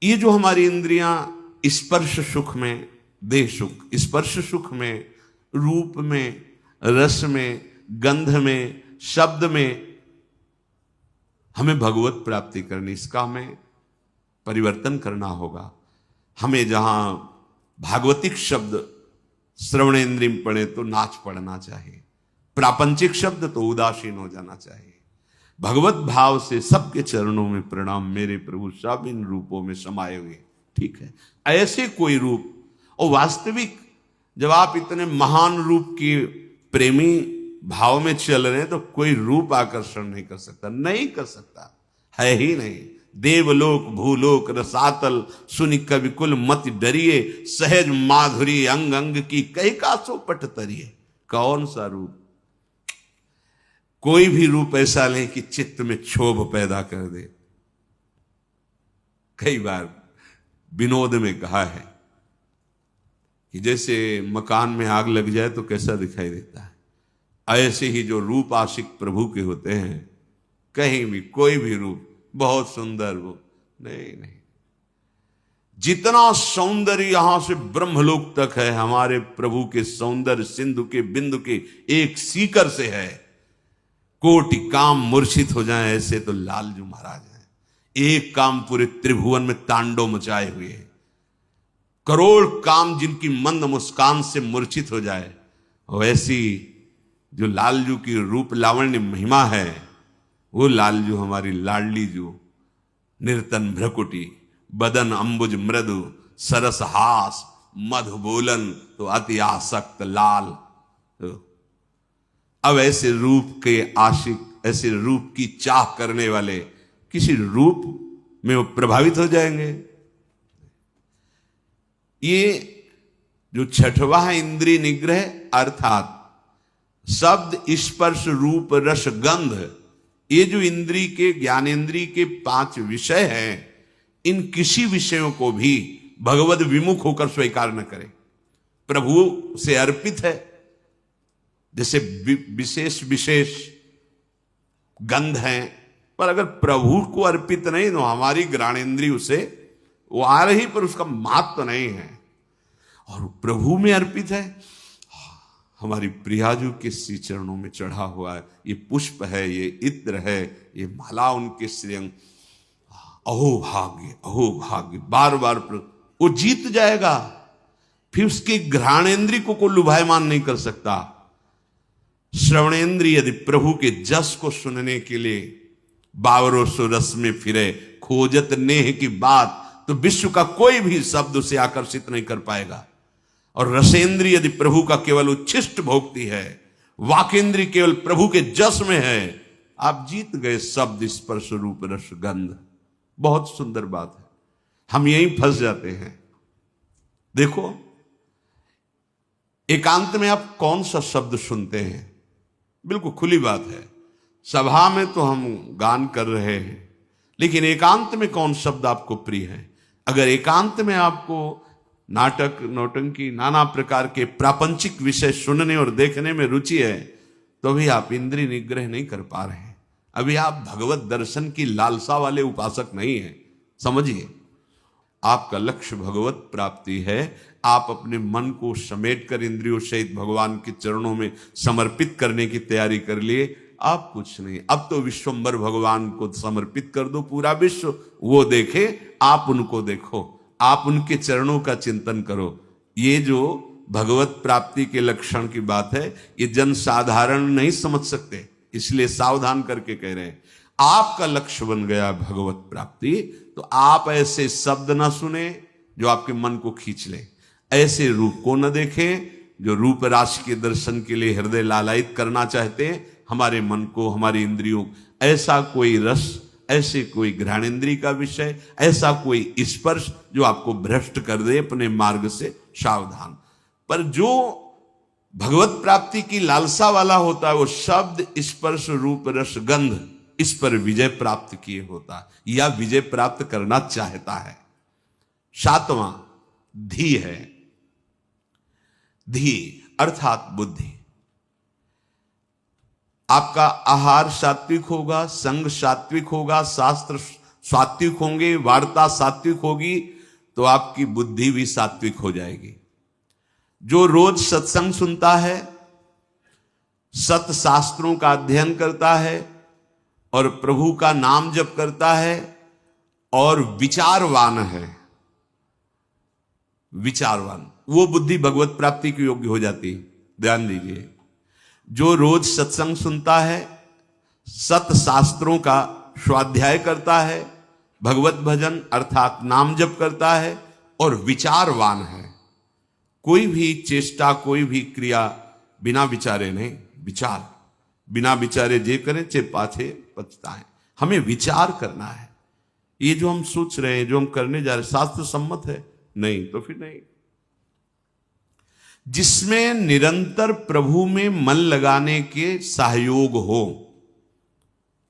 ये जो हमारी इंद्रियां स्पर्श सुख में, देह सुख, स्पर्श सुख में, रूप में, रस में, गंध में, शब्द में हमें भगवत प्राप्ति करनी, इसका हमें परिवर्तन करना होगा। हमें जहां भागवतिक शब्द श्रवणेन्द्रिय में पड़े तो नाच पड़ना चाहिए, प्रापंचिक शब्द तो उदासीन हो जाना चाहिए। भगवत भाव से सबके चरणों में प्रणाम, मेरे प्रभु सब इन रूपों में समाये हुए, ठीक है। ऐसे कोई रूप, और वास्तविक जब आप इतने महान रूप की प्रेमी भाव में चल रहे हैं तो कोई रूप आकर्षण नहीं कर सकता, नहीं कर सकता, है ही नहीं। देवलोक भूलोक रसातल सुनि कवि कुल मत डरिए, सहज माधुरी अंग अंग की कई कासो पट तरिए। कौन सा रूप? कोई भी रूप ऐसा नहीं कि चित्त में क्षोभ पैदा कर दे। कई बार विनोद में कहा है कि जैसे मकान में आग लग जाए तो कैसा दिखाई देता है, ऐसे ही जो रूप आशिक प्रभु के होते हैं, कहीं भी कोई भी रूप बहुत सुंदर वो नहीं। जितना सौंदर्य यहां से ब्रह्मलोक तक है, हमारे प्रभु के सौंदर्य सिंधु के बिंदु के एक सीकर से है। कोटि काम मूर्छित हो जाए ऐसे तो लालजू महाराज हैं। एक काम पूरे त्रिभुवन में तांडव मचाए हुए है। करोड़ काम जिनकी मंद मुस्कान से मूर्छित हो जाए, वैसी जो लालजू की रूप लावण्य महिमा है, वो लालजू हमारी लाडली जू, निर्तन भ्रकुटी, बदन अंबुज मृदु, सरस हास, मधु बोलन तो अति आसक्त लाल। तो अब ऐसे रूप के आशिक, ऐसे रूप की चाह करने वाले किसी रूप में वो प्रभावित हो जाएंगे। ये जो छठवां है इंद्रिय निग्रह, अर्थात शब्द स्पर्श रूप रस गंध, ये जो इंद्री के ज्ञानेन्द्रिय के 5 विषय हैं, इन किसी विषयों को भी भगवद विमुख होकर स्वीकार न करें। प्रभु से अर्पित है, जैसे विशेष विशेष गंध हैं, पर अगर प्रभु को अर्पित नहीं तो हमारी घ्राणेन्द्रिय उसे वो आ रही पर उसका महत्व नहीं है। और प्रभु में अर्पित है, हमारी प्रियाजू के श्री चरणों में चढ़ा हुआ है, ये पुष्प है, ये इत्र है, ये माला उनके श्रीअंग, अहो भाग्य, बार बार वो जीत जाएगा। फिर उसके घ्राणेन्द्रिय को लुभायमान नहीं कर सकता। श्रवणेन्द्रिय यदि प्रभु के जस को सुनने के लिए बावरों सो रस में फिरे, खोजत नेह की बात, तो विश्व का कोई भी शब्द उसे आकर्षित नहीं कर पाएगा। और रसेंद्रिय यदि प्रभु का केवल उच्छिष्ट भोगती है, वाकेंद्रिय केवल प्रभु के जस में है, आप जीत गए शब्द स्पर्श रूप रस गंध। बहुत सुंदर बात है, हम यहीं फंस जाते हैं। देखो, एकांत में आप कौन सा शब्द सुनते हैं? बिल्कुल खुली बात है, सभा में तो हम गान कर रहे हैं, लेकिन एकांत में कौन शब्द आपको प्रिय है? अगर एकांत में आपको नाटक, नौटंकी, नाना प्रकार के प्रापंचिक विषय सुनने और देखने में रुचि है, तो भी आप इंद्रिय निग्रह नहीं कर पा रहे हैं। अभी आप भगवत दर्शन की लालसा वाले उपासक नहीं हैं। समझिए, आपका लक्ष्य भगवत प्राप्ति है। आप अपने मन को समेटकर इंद्रियों सहित भगवान के चरणों में समर्पित करने की तैयारी कर लिए। आप कुछ नहीं, अब तो विश्वंभर भगवान को समर्पित कर दो, पूरा विश्व वो देखे, आप उनको देखो, आप उनके चरणों का चिंतन करो। ये जो भगवत प्राप्ति के लक्षण की बात है, ये जन साधारण नहीं समझ सकते, इसलिए सावधान करके कह रहे हैं। आपका लक्ष्य बन गया भगवत प्राप्ति, तो आप ऐसे शब्द ना सुने जो आपके मन को खींच ले, ऐसे रूप को न देखें जो रूप राशि के दर्शन के लिए हृदय लालायित करना चाहते हैं हमारे मन को, हमारी इंद्रियों। ऐसा कोई रस, ऐसे कोई घ्राणेन्द्रिय का विषय, ऐसा कोई स्पर्श जो आपको भ्रष्ट कर दे अपने मार्ग से, सावधान। पर जो भगवत प्राप्ति की लालसा वाला होता है, वो शब्द स्पर्श रूप रस गंध, इस पर विजय प्राप्त किए होता है या विजय प्राप्त करना चाहता है। सातवां धी है। धी अर्थात बुद्धि। आपका आहार सात्विक होगा, संग सात्विक होगा, शास्त्र सात्विक होंगे, वार्ता सात्विक होगी, तो आपकी बुद्धि भी सात्विक हो जाएगी। जो रोज सत्संग सुनता है, सत शास्त्रों का अध्ययन करता है और प्रभु का नाम जप करता है और विचारवान है, विचारवान, वो बुद्धि भगवत प्राप्ति की योग्य हो जाती है। ध्यान दीजिए, जो रोज सत्संग सुनता है, सत शास्त्रों का स्वाध्याय करता है, भगवत भजन अर्थात नाम जप करता है और विचारवान है, कोई भी चेष्टा, कोई भी क्रिया बिना विचारे नहीं, विचार बिना विचारे जे करें चे पाछे पछताएं। हमें विचार करना है, ये जो हम सोच रहे हैं, जो हम करने जा रहे हैं, शास्त्र सम्मत है? नहीं, तो फिर नहीं। जिसमें निरंतर प्रभु में मन लगाने के सहयोग हो,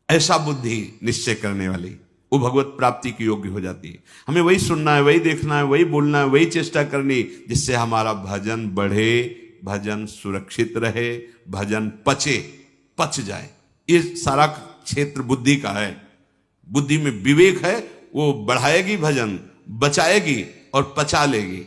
ऐसा बुद्धि निश्चय करने वाली, वो भगवत प्राप्ति की योग्य हो जाती है। हमें वही सुनना है, वही देखना है, वही बोलना है, वही चेष्टा करनी, जिससे हमारा भजन बढ़े, भजन सुरक्षित रहे, भजन पच जाए। ये सारा क्षेत्र बुद्धि का है। बुद्धि में विवेक है, वो बढ़ाएगी भजन, बचाएगी और पचा लेगी।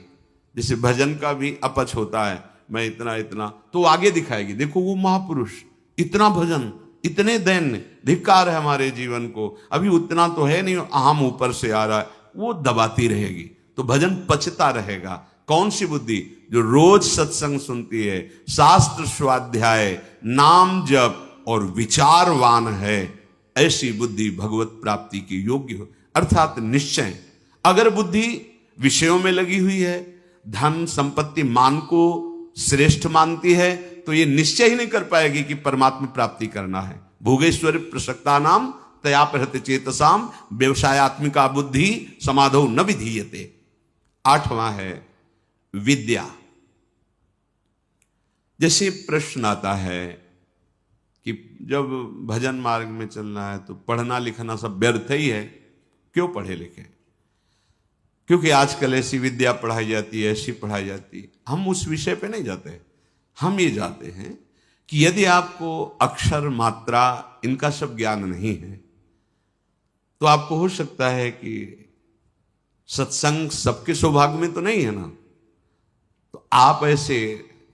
जैसे भजन का भी अपच होता है, मैं इतना इतना, तो आगे दिखाएगी, देखो वो महापुरुष इतना भजन, इतने दैन्य, धिक्कार है हमारे जीवन को, अभी उतना तो है नहीं, आम ऊपर से आ रहा है, वो दबाती रहेगी, तो भजन पचता रहेगा। कौन सी बुद्धि? जो रोज सत्संग सुनती है, शास्त्र स्वाध्याय, नाम जप और विचारवान है, ऐसी बुद्धि भगवत प्राप्ति की योग्य हो, अर्थात निश्चय। अगर बुद्धि विषयों में लगी हुई है, धन संपत्ति मान को श्रेष्ठ मानती है, तो ये निश्चय ही नहीं कर पाएगी कि परमात्मा प्राप्ति करना है। भोगेश्वर प्रसक्ता नाम तया प्रहत चेतसाम व्यवसायत्मिका बुद्धि समाधौ न विधीयते। आठवां है विद्या। जैसे प्रश्न आता है कि जब भजन मार्ग में चलना है तो पढ़ना लिखना सब व्यर्थ ही है, क्यों पढ़े लिखे? क्योंकि आजकल ऐसी विद्या पढ़ाई जाती है, ऐसी पढ़ाई जाती है। हम उस विषय पे नहीं जाते, हम ये जाते हैं कि यदि आपको अक्षर मात्रा इनका सब ज्ञान नहीं है, तो आपको हो सकता है कि सत्संग सबके सौभाग्य में तो नहीं है ना, तो आप ऐसे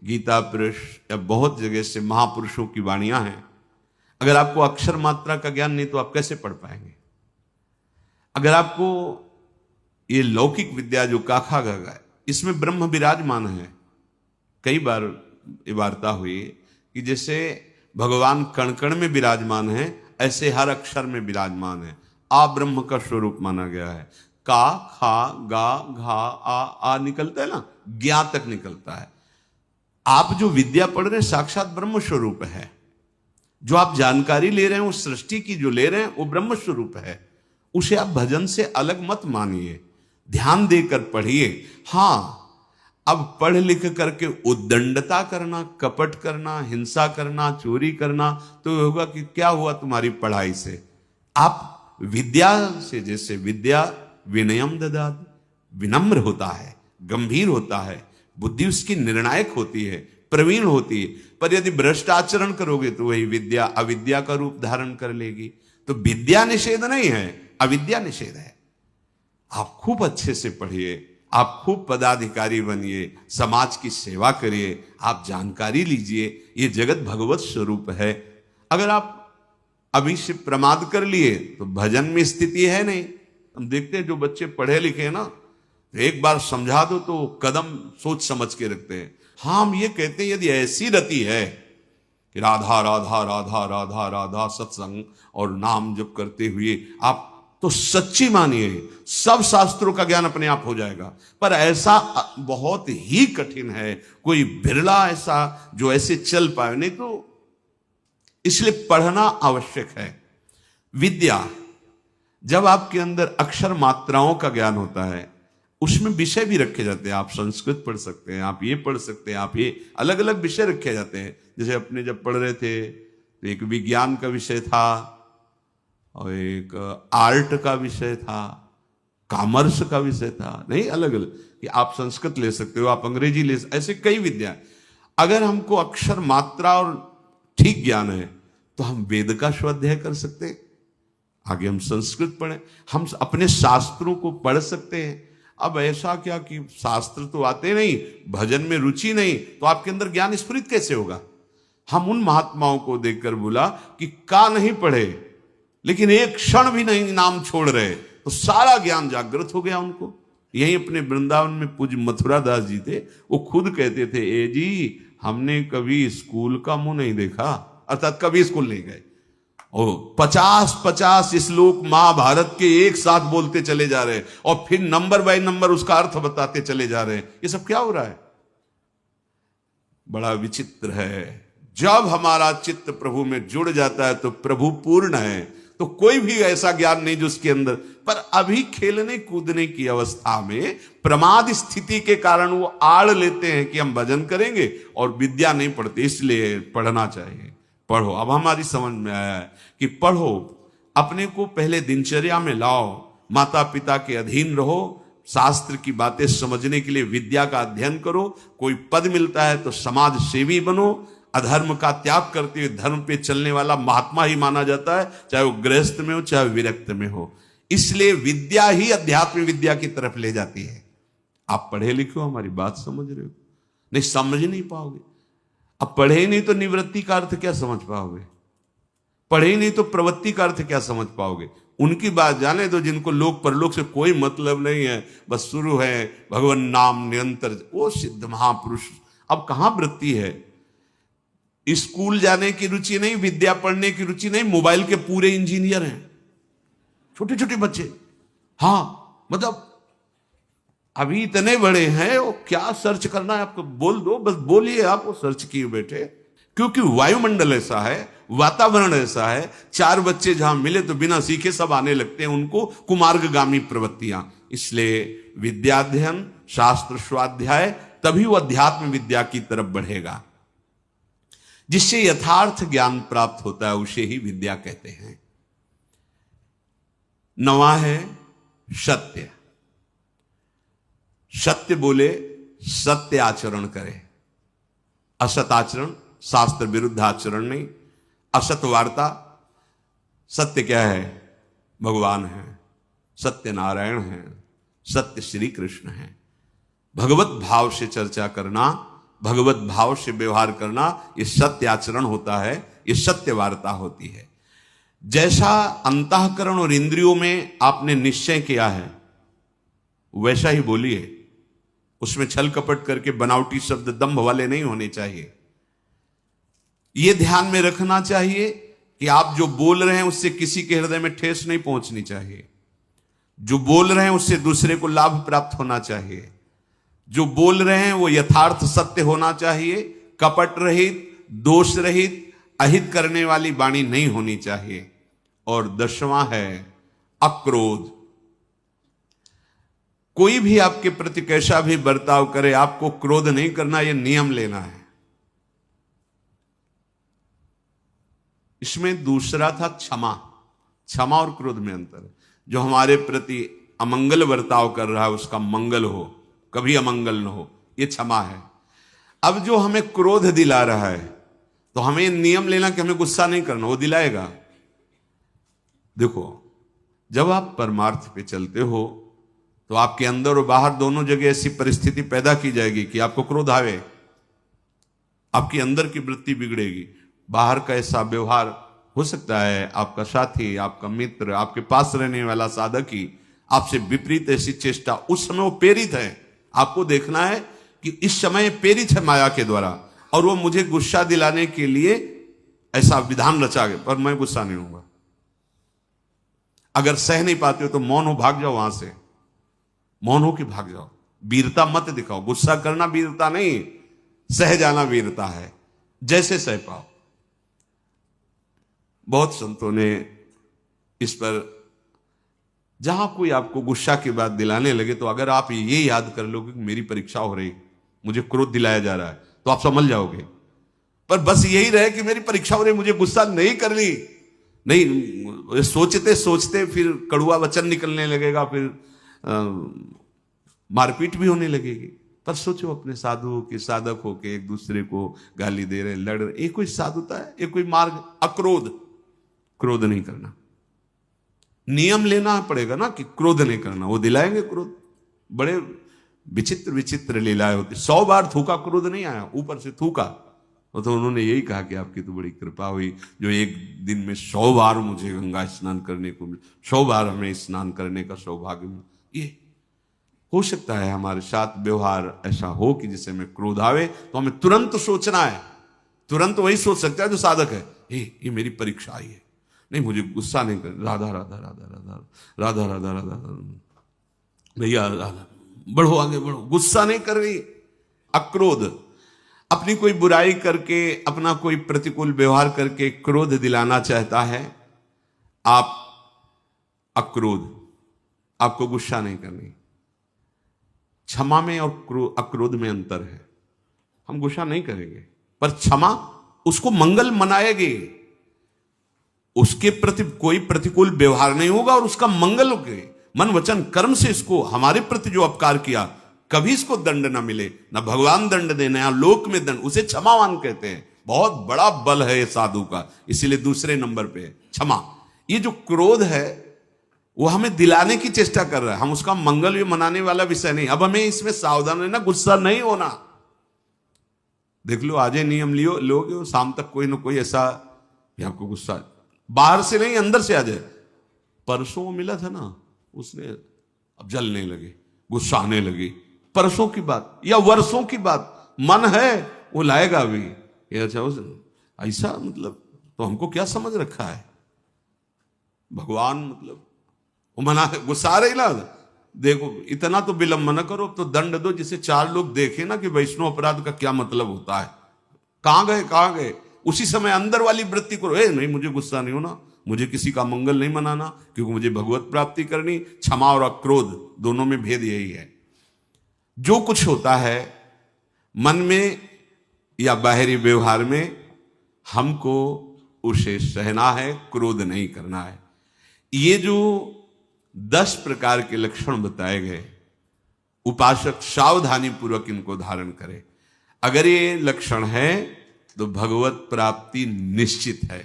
गीता पुरुष या बहुत जगह से महापुरुषों की वाणियां हैं, अगर आपको अक्षर मात्रा का ज्ञान नहीं तो आप कैसे पढ़ पाएंगे? अगर आपको ये लौकिक विद्या जो काखा गगा है, इसमें ब्रह्म विराजमान है। कई बार ये वार्ता हुई कि जैसे भगवान कण कण में विराजमान है, ऐसे हर अक्षर में विराजमान है। आ ब्रह्म का स्वरूप माना गया है। का, खा, गा, घा, आ निकलता है ना, ज्ञा तक निकलता है। आप जो विद्या पढ़ रहे हैं साक्षात ब्रह्म स्वरूप है। जो आप जानकारी ले रहे हैं, उस सृष्टि की जो ले रहे हैं, वो ब्रह्म स्वरूप है। उसे आप भजन से अलग मत मानिए, ध्यान देकर पढ़िए। हाँ, अब पढ़ लिख करके उद्दंडता करना, कपट करना, हिंसा करना, चोरी करना, तो होगा कि क्या हुआ तुम्हारी पढ़ाई से? आप विद्या से, जैसे विद्या विनयम ददाति, विनम्र होता है, गंभीर होता है, बुद्धि उसकी निर्णायक होती है, प्रवीण होती है। पर यदि भ्रष्ट आचरण करोगे तो वही विद्या अविद्या का रूप धारण कर लेगी। तो विद्या निषेध नहीं है, अविद्या निषेध है। आप खूब अच्छे से पढ़िए, आप खूब पदाधिकारी बनिए, समाज की सेवा करिए, आप जानकारी लीजिए, ये जगत भगवत स्वरूप है। अगर आप अभी से प्रमाद कर लिए तो भजन में स्थिति है नहीं। हम देखते हैं जो बच्चे पढ़े लिखे हैं ना, एक बार समझा दो तो कदम सोच समझ के रखते हैं। हाँ, हम ये कहते हैं यदि ऐसी रति है कि राधा राधा राधा राधा राधा सत्संग और नाम जप करते हुए आप, तो सच्ची मानिए सब शास्त्रों का ज्ञान अपने आप हो जाएगा। पर ऐसा बहुत ही कठिन है, कोई बिरला ऐसा जो ऐसे चल पाए, नहीं तो इसलिए पढ़ना आवश्यक है। विद्या, जब आपके अंदर अक्षर मात्राओं का ज्ञान होता है, उसमें विषय भी रखे जाते हैं। आप संस्कृत पढ़ सकते हैं, आप ये पढ़ सकते हैं, आप ये अलग अलग विषय रखे जाते हैं। जैसे अपने जब पढ़ रहे थे तो एक विज्ञान का विषय था और एक आर्ट का विषय था, कॉमर्स का विषय था, नहीं, अलग अलग, कि आप संस्कृत ले सकते हो, आप अंग्रेजी ले सकते, ऐसे कई विद्या। अगर हमको अक्षर मात्रा और ठीक ज्ञान है तो हम वेद का स्वाध्याय कर सकते हैं, आगे हम संस्कृत पढ़ें, हम अपने शास्त्रों को पढ़ सकते हैं। अब ऐसा क्या कि शास्त्र तो आते नहीं, भजन में रुचि नहीं, तो आपके अंदर ज्ञान स्फुरित कैसे होगा? हम उन महात्माओं को देखकर बोला कि का नहीं पढ़े लेकिन एक क्षण भी नहीं नाम छोड़ रहे, तो सारा ज्ञान जागृत हो गया उनको। यही अपने वृंदावन में पूज्य मथुरा दास जी थे, वो खुद कहते थे, ए जी हमने कभी स्कूल का मुंह नहीं देखा, अर्थात कभी स्कूल नहीं गए, और 50-50 श्लोक महाभारत के एक साथ बोलते चले जा रहे हैं और फिर नंबर बाय नंबर उसका अर्थ बताते चले जा रहे हैं। ये सब क्या हो रहा है? बड़ा विचित्र है। जब हमारा चित्त प्रभु में जुड़ जाता है तो प्रभु पूर्ण है, तो कोई भी ऐसा ज्ञान नहीं जो उसके अंदर, पर अभी खेलने कूदने की अवस्था में प्रमाद स्थिति के कारण वो आड़ लेते हैं कि हम भजन करेंगे और विद्या नहीं पढ़ते, इसलिए पढ़ना चाहिए। पढ़ो, अब हमारी समझ में आया है कि पढ़ो, अपने को पहले दिनचर्या में लाओ, माता पिता के अधीन रहो, शास्त्र की बातें समझने के लिए विद्या का अध्ययन करो, कोई पद मिलता है तो समाज सेवी बनो, अधर्म का त्याग करते हुए धर्म पे चलने वाला महात्मा ही माना जाता है, चाहे वो गृहस्थ में हो चाहे विरक्त में हो। इसलिए विद्या ही अध्यात्म विद्या की तरफ ले जाती है। आप पढ़े लिखे हो, हमारी बात समझ रहे हो? नहीं, समझ नहीं पाओगे। अब पढ़े ही नहीं तो निवृत्ति का अर्थ क्या समझ पाओगे? पढ़े ही नहीं तो प्रवृत्ति का अर्थ क्या समझ पाओगे? उनकी बात जाने दो जिनको लोक परलोक से कोई मतलब नहीं है, बस शुरू है भगवान नाम निरंतर, वो सिद्ध महापुरुष। अब कहां वृत्ति है? स्कूल जाने की रुचि नहीं, विद्या पढ़ने की रुचि नहीं, मोबाइल के पूरे इंजीनियर हैं छोटे छोटे बच्चे। हाँ, मतलब अभी इतने बड़े हैं, वो क्या सर्च करना है आपको बोल दो, बस बोलिए, आप वो सर्च किए बैठे। क्योंकि वायुमंडल ऐसा है, वातावरण ऐसा है, 4 बच्चे जहां मिले तो बिना सीखे सब आने लगते हैं, उनको कुमार्गगामी प्रवृत्तियां। इसलिए विद्याध्ययन, शास्त्र स्वाध्याय, तभी वो अध्यात्म विद्या की तरफ बढ़ेगा। जिससे यथार्थ ज्ञान प्राप्त होता है उसे ही विद्या कहते हैं। 9वां है सत्य। सत्य बोले, सत्य आचरण करे, असत आचरण, शास्त्र विरुद्ध आचरण नहीं, असत वार्ता। सत्य क्या है? भगवान है, सत्य नारायण है, सत्य श्री कृष्ण है। भगवत भाव से चर्चा करना, भगवत भाव से व्यवहार करना, ये सत्य आचरण होता है, ये सत्य वार्ता होती है। जैसा अंतःकरण और इंद्रियों में आपने निश्चय किया है वैसा ही बोलिए, उसमें छल कपट करके बनावटी शब्द दंभ वाले नहीं होने चाहिए। यह ध्यान में रखना चाहिए कि आप जो बोल रहे हैं उससे किसी के हृदय में ठेस नहीं पहुंचनी चाहिए। जो बोल रहे हैं उससे दूसरे को लाभ प्राप्त होना चाहिए। जो बोल रहे हैं वो यथार्थ सत्य होना चाहिए, कपट रहित, दोष रहित, अहित करने वाली वाणी नहीं होनी चाहिए। और 10वां है अक्रोध। कोई भी आपके प्रति कैसा भी बर्ताव करे, आपको क्रोध नहीं करना, यह नियम लेना है। इसमें दूसरा था क्षमा। क्षमा और क्रोध में अंतर है। जो हमारे प्रति अमंगल बर्ताव कर रहा है उसका मंगल हो, कभी अमंगल न हो, यह क्षमा है। अब जो हमें क्रोध दिला रहा है तो हमें नियम लेना कि हमें गुस्सा नहीं करना, वो दिलाएगा। देखो, जब आप परमार्थ पे चलते हो तो आपके अंदर और बाहर दोनों जगह ऐसी परिस्थिति पैदा की जाएगी कि आपको क्रोध आवे, आपकी अंदर की वृत्ति बिगड़ेगी। बाहर का ऐसा व्यवहार हो सकता है, आपका साथी, आपका मित्र, आपके पास रहने वाला साधक ही आपसे विपरीत ऐसी चेष्टा, उस समय वो प्रेरित है। आपको देखना है कि इस समय प्रेरित है माया के द्वारा और वो मुझे गुस्सा दिलाने के लिए ऐसा विधान रचा गया, पर मैं गुस्सा नहीं होऊंगा। अगर सह नहीं पाते हो तो मौन हो, भाग जाओ वहां से, मौन हो कि भाग जाओ। वीरता मत दिखाओ। गुस्सा करना वीरता नहीं, सह जाना वीरता है, जैसे सह पाओ। बहुत संतों ने इस पर, जहां कोई आपको गुस्सा की बात दिलाने लगे तो अगर आप ये याद कर लो कि मेरी परीक्षा हो रही, मुझे क्रोध दिलाया जा रहा है, तो आप समझ जाओगे। पर बस यही रहे कि मेरी परीक्षा हो रही, मुझे गुस्सा नहीं करनी, नहीं, सोचते सोचते फिर कड़ुआ वचन निकलने लगेगा, फिर मारपीट भी होने लगेगी। पर सोचो अपने साधुओं के साधक होके एक दूसरे को गाली दे रहे, लड़ रहे, ये कोई साधुता है? ये कोई मार्ग? अक्रोध, क्रोध नहीं करना। नियम लेना पड़ेगा ना कि क्रोध नहीं करना, वो दिलाएंगे क्रोध। बड़े विचित्र विचित्र लीलाएं होती। 100 बार थूका, क्रोध नहीं आया, ऊपर से थूका। तो उन्होंने यही कहा कि आपकी तो बड़ी कृपा हुई जो एक दिन में 100 बार मुझे गंगा स्नान करने को मिला, 100 बार हमें स्नान करने का सौभाग्य मिला। ये हो सकता है हमारे साथ व्यवहार ऐसा हो कि जिससे हमें क्रोध आवे, तो हमें तुरंत सोचना है, तुरंत वही सोच सकता है जो साधक है, ये मेरी परीक्षा आई है, नहीं मुझे गुस्सा नहीं कर, राधा राधा राधा राधा राधा राधा राधा, भैया राधा, बढ़ो आगे बढ़ो, गुस्सा नहीं कर रही। अक्रोध, अपनी कोई बुराई करके, अपना कोई प्रतिकूल व्यवहार करके क्रोध दिलाना चाहता है। आप अक्रोध, आपको गुस्सा नहीं करनी। क्षमा में और अक्रोध में अंतर है। हम गुस्सा नहीं करेंगे, पर क्षमा उसको मंगल मनाएगी, उसके प्रति कोई प्रतिकूल व्यवहार नहीं होगा और उसका मंगल होगा। मन वचन कर्म से इसको, हमारे प्रति जो अपकार किया, कभी इसको दंड ना मिले, ना भगवान दंड देना या लोक में दंड, उसे क्षमावान कहते हैं। बहुत बड़ा बल है ये साधु का, इसीलिए दूसरे नंबर पे है क्षमा। ये जो क्रोध है वो हमें दिलाने की चेष्टा कर रहा है, हम उसका मंगल भी मनाने वाला विषय नहीं। अब हमें इसमें सावधान रहना, गुस्सा नहीं होना। देख लो, आज नियम लियो लोगे, शाम तक कोई ना कोई ऐसा आपको गुस्सा बाहर से नहीं अंदर से आ जाए। परसों मिला था ना, उसने अब जलने लगे, गुस्सा आने लगी। परसों की बात या वर्षों की बात, मन है वो लाएगा अभी। ये अच्छा ऐसा, मतलब तो हमको क्या समझ रखा है? भगवान मतलब वो मना, गुस्सा आ रही ना, देखो इतना तो विलंब न करो, तो दंड दो जिसे 4 लोग देखे ना कि वैष्णव अपराध का क्या मतलब होता है। कहां गए? उसी समय अंदर वाली वृत्ति करो, नहीं मुझे गुस्सा नहीं होना, मुझे किसी का मंगल नहीं मनाना, क्योंकि मुझे भगवत प्राप्ति करनी। क्षमा और अक्रोध दोनों में भेद यही है। जो कुछ होता है मन में या बाहरी व्यवहार में, हमको उसे सहना है, क्रोध नहीं करना है। ये जो 10 प्रकार के लक्षण बताए गए, उपासक सावधानी पूर्वक इनको धारण करे। अगर ये लक्षण है तो भगवत प्राप्ति निश्चित है।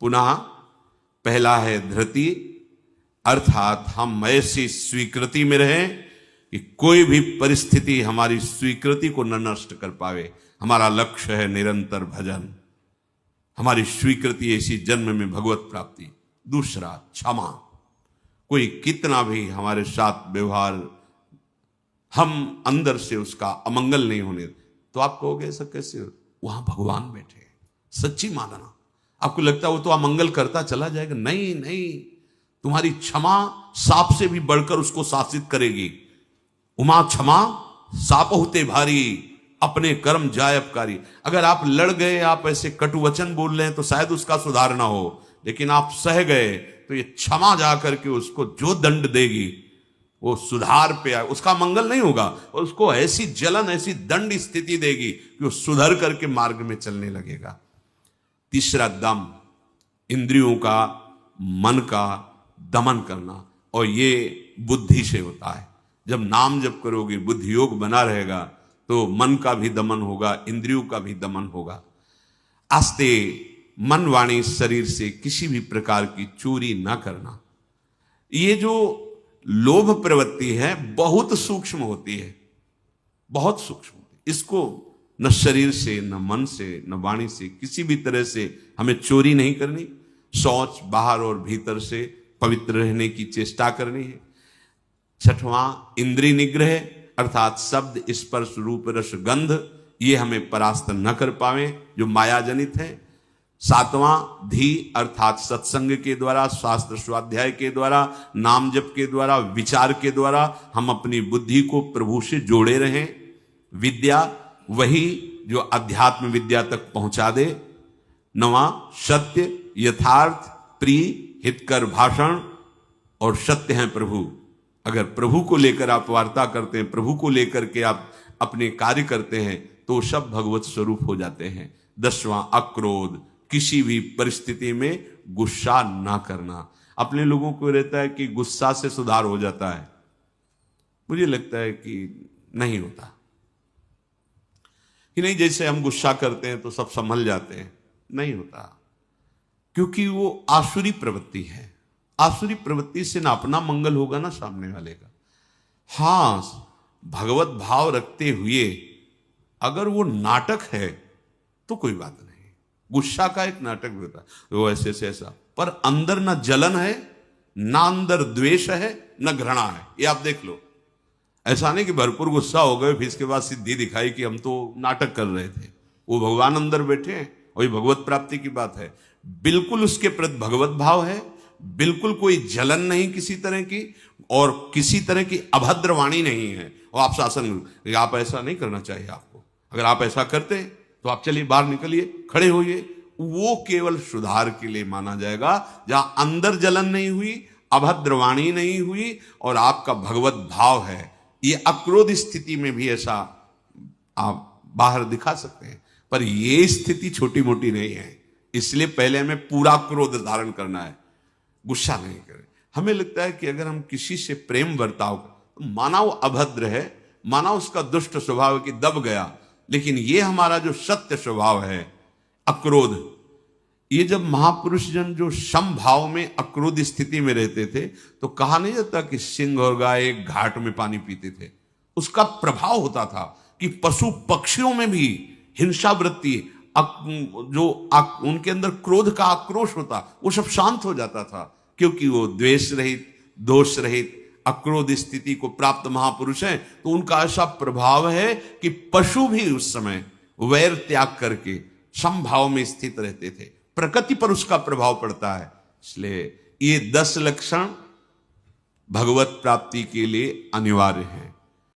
पुनः पहला है धृति, अर्थात हम ऐसी स्वीकृति में रहें कि कोई भी परिस्थिति हमारी स्वीकृति को न नष्ट कर पावे। हमारा लक्ष्य है निरंतर भजन, हमारी स्वीकृति ऐसी जन्म में भगवत प्राप्ति। दूसरा क्षमा, कोई कितना भी हमारे साथ व्यवहार, हम अंदर से उसका अमंगल नहीं होने, तो आप कहोगे ऐसा कैसे? वहां भगवान बैठे, सच्ची मानना। आपको लगता है वो तो अमंगल करता चला जाएगा, नहीं, तुम्हारी क्षमा सांप से भी बढ़कर उसको शासित करेगी। उमा क्षमा सांप होते भारी, अपने कर्म जाय अपकारी। अगर आप लड़ गए, आप ऐसे कटु वचन बोल रहे हैं, तो शायद उसका सुधार ना हो, लेकिन आप सह गए तो ये क्षमा जाकर के उसको जो दंड देगी वो सुधार पे आए, उसका मंगल नहीं होगा, और उसको ऐसी जलन, ऐसी दंड स्थिति देगी कि वो सुधर करके मार्ग में चलने लगेगा। तीसरा दम, इंद्रियों का, मन का दमन करना, और ये बुद्धि से होता है। जब नाम जप करोगे, बुद्धि योग बना रहेगा, तो मन का भी दमन होगा, इंद्रियों का भी दमन होगा। आस्ते मन वाणी शरीर से किसी भी प्रकार की चोरी ना करना। ये जो लोभ प्रवृत्ति है बहुत सूक्ष्म होती है, बहुत सूक्ष्म होती है। इसको न शरीर से, न मन से, न वाणी से, किसी भी तरह से हमें चोरी नहीं करनी। शौच बाहर और भीतर से पवित्र रहने की चेष्टा करनी है। छठवां इंद्रिय निग्रह, अर्थात शब्द, स्पर्श, रूप, रस, गंध, ये हमें परास्त न कर पावे जो माया जनित है। सातवां धी, अर्थात सत्संग के द्वारा, शास्त्र स्वाध्याय के द्वारा, नाम जप के द्वारा, विचार के द्वारा हम अपनी बुद्धि को प्रभु से जोड़े रहें। विद्या, वही जो अध्यात्म विद्या तक पहुंचा दे। नवा सत्य, यथार्थ, प्रिय, हितकर भाषण, और सत्य है प्रभु। अगर प्रभु को लेकर आप वार्ता करते हैं, प्रभु को लेकर के आप अपने कार्य करते हैं, तो सब भगवत स्वरूप हो जाते हैं। 10वां अक्रोध, किसी भी परिस्थिति में गुस्सा ना करना। अपने लोगों को रहता है कि गुस्सा से सुधार हो जाता है, मुझे लगता है कि नहीं होता। कि नहीं जैसे हम गुस्सा करते हैं तो सब संभल जाते हैं, नहीं होता, क्योंकि वो आसुरी प्रवृत्ति है। आसुरी प्रवृत्ति से ना अपना मंगल होगा ना सामने वाले का। हां, भगवत भाव रखते हुए अगर वो नाटक है तो कोई बात नहीं। गुस्सा का एक नाटक भी होता है, वो ऐसे से ऐसा, पर अंदर ना जलन है, ना अंदर द्वेष है, न घृणा है। ये आप देख लो। ऐसा नहीं कि भरपूर गुस्सा हो गए फिर इसके बाद सिद्धि दिखाई कि हम तो नाटक कर रहे थे। वो भगवान अंदर बैठे हैं, वही भगवत प्राप्ति की बात है। बिल्कुल उसके प्रति भगवत भाव है, बिल्कुल कोई जलन नहीं किसी तरह की, और किसी तरह की अभद्र वाणी नहीं है। और आप शासन, आप ऐसा नहीं करना चाहिए आपको, अगर आप ऐसा करते तो आप चलिए बाहर निकलिए, खड़े होइए, वो केवल सुधार के लिए माना जाएगा। जहां अंदर जलन नहीं हुई, अभद्र वाणी नहीं हुई और आपका भगवत भाव है, ये अक्रोध स्थिति में भी ऐसा आप बाहर दिखा सकते हैं। पर ये स्थिति छोटी मोटी नहीं है, इसलिए पहले हमें पूरा क्रोध धारण करना है, गुस्सा नहीं करें। हमें लगता है कि अगर हम किसी से प्रेम बर्ताव, तो माना वो अभद्र है, माना उसका दुष्ट स्वभाव है कि दब गया, लेकिन ये हमारा जो सत्य स्वभाव है अक्रोध, ये जब महापुरुष जन जो समभाव में अक्रोध स्थिति में रहते थे तो कहा नहीं जाता कि सिंह और गाय एक घाट में पानी पीते थे। उसका प्रभाव होता था कि पशु पक्षियों में भी हिंसा वृत्ति, उनके अंदर क्रोध का आक्रोश होता, वो सब शांत हो जाता था, क्योंकि वो द्वेष रहित, दोष रहित अक्रोध स्थिति को प्राप्त महापुरुष हैं। तो उनका ऐसा प्रभाव है कि पशु भी उस समय वैर त्याग करके समभाव में स्थित रहते थे। प्रकृति पर उसका प्रभाव पड़ता है। इसलिए ये 10 लक्षण भगवत प्राप्ति के लिए अनिवार्य है।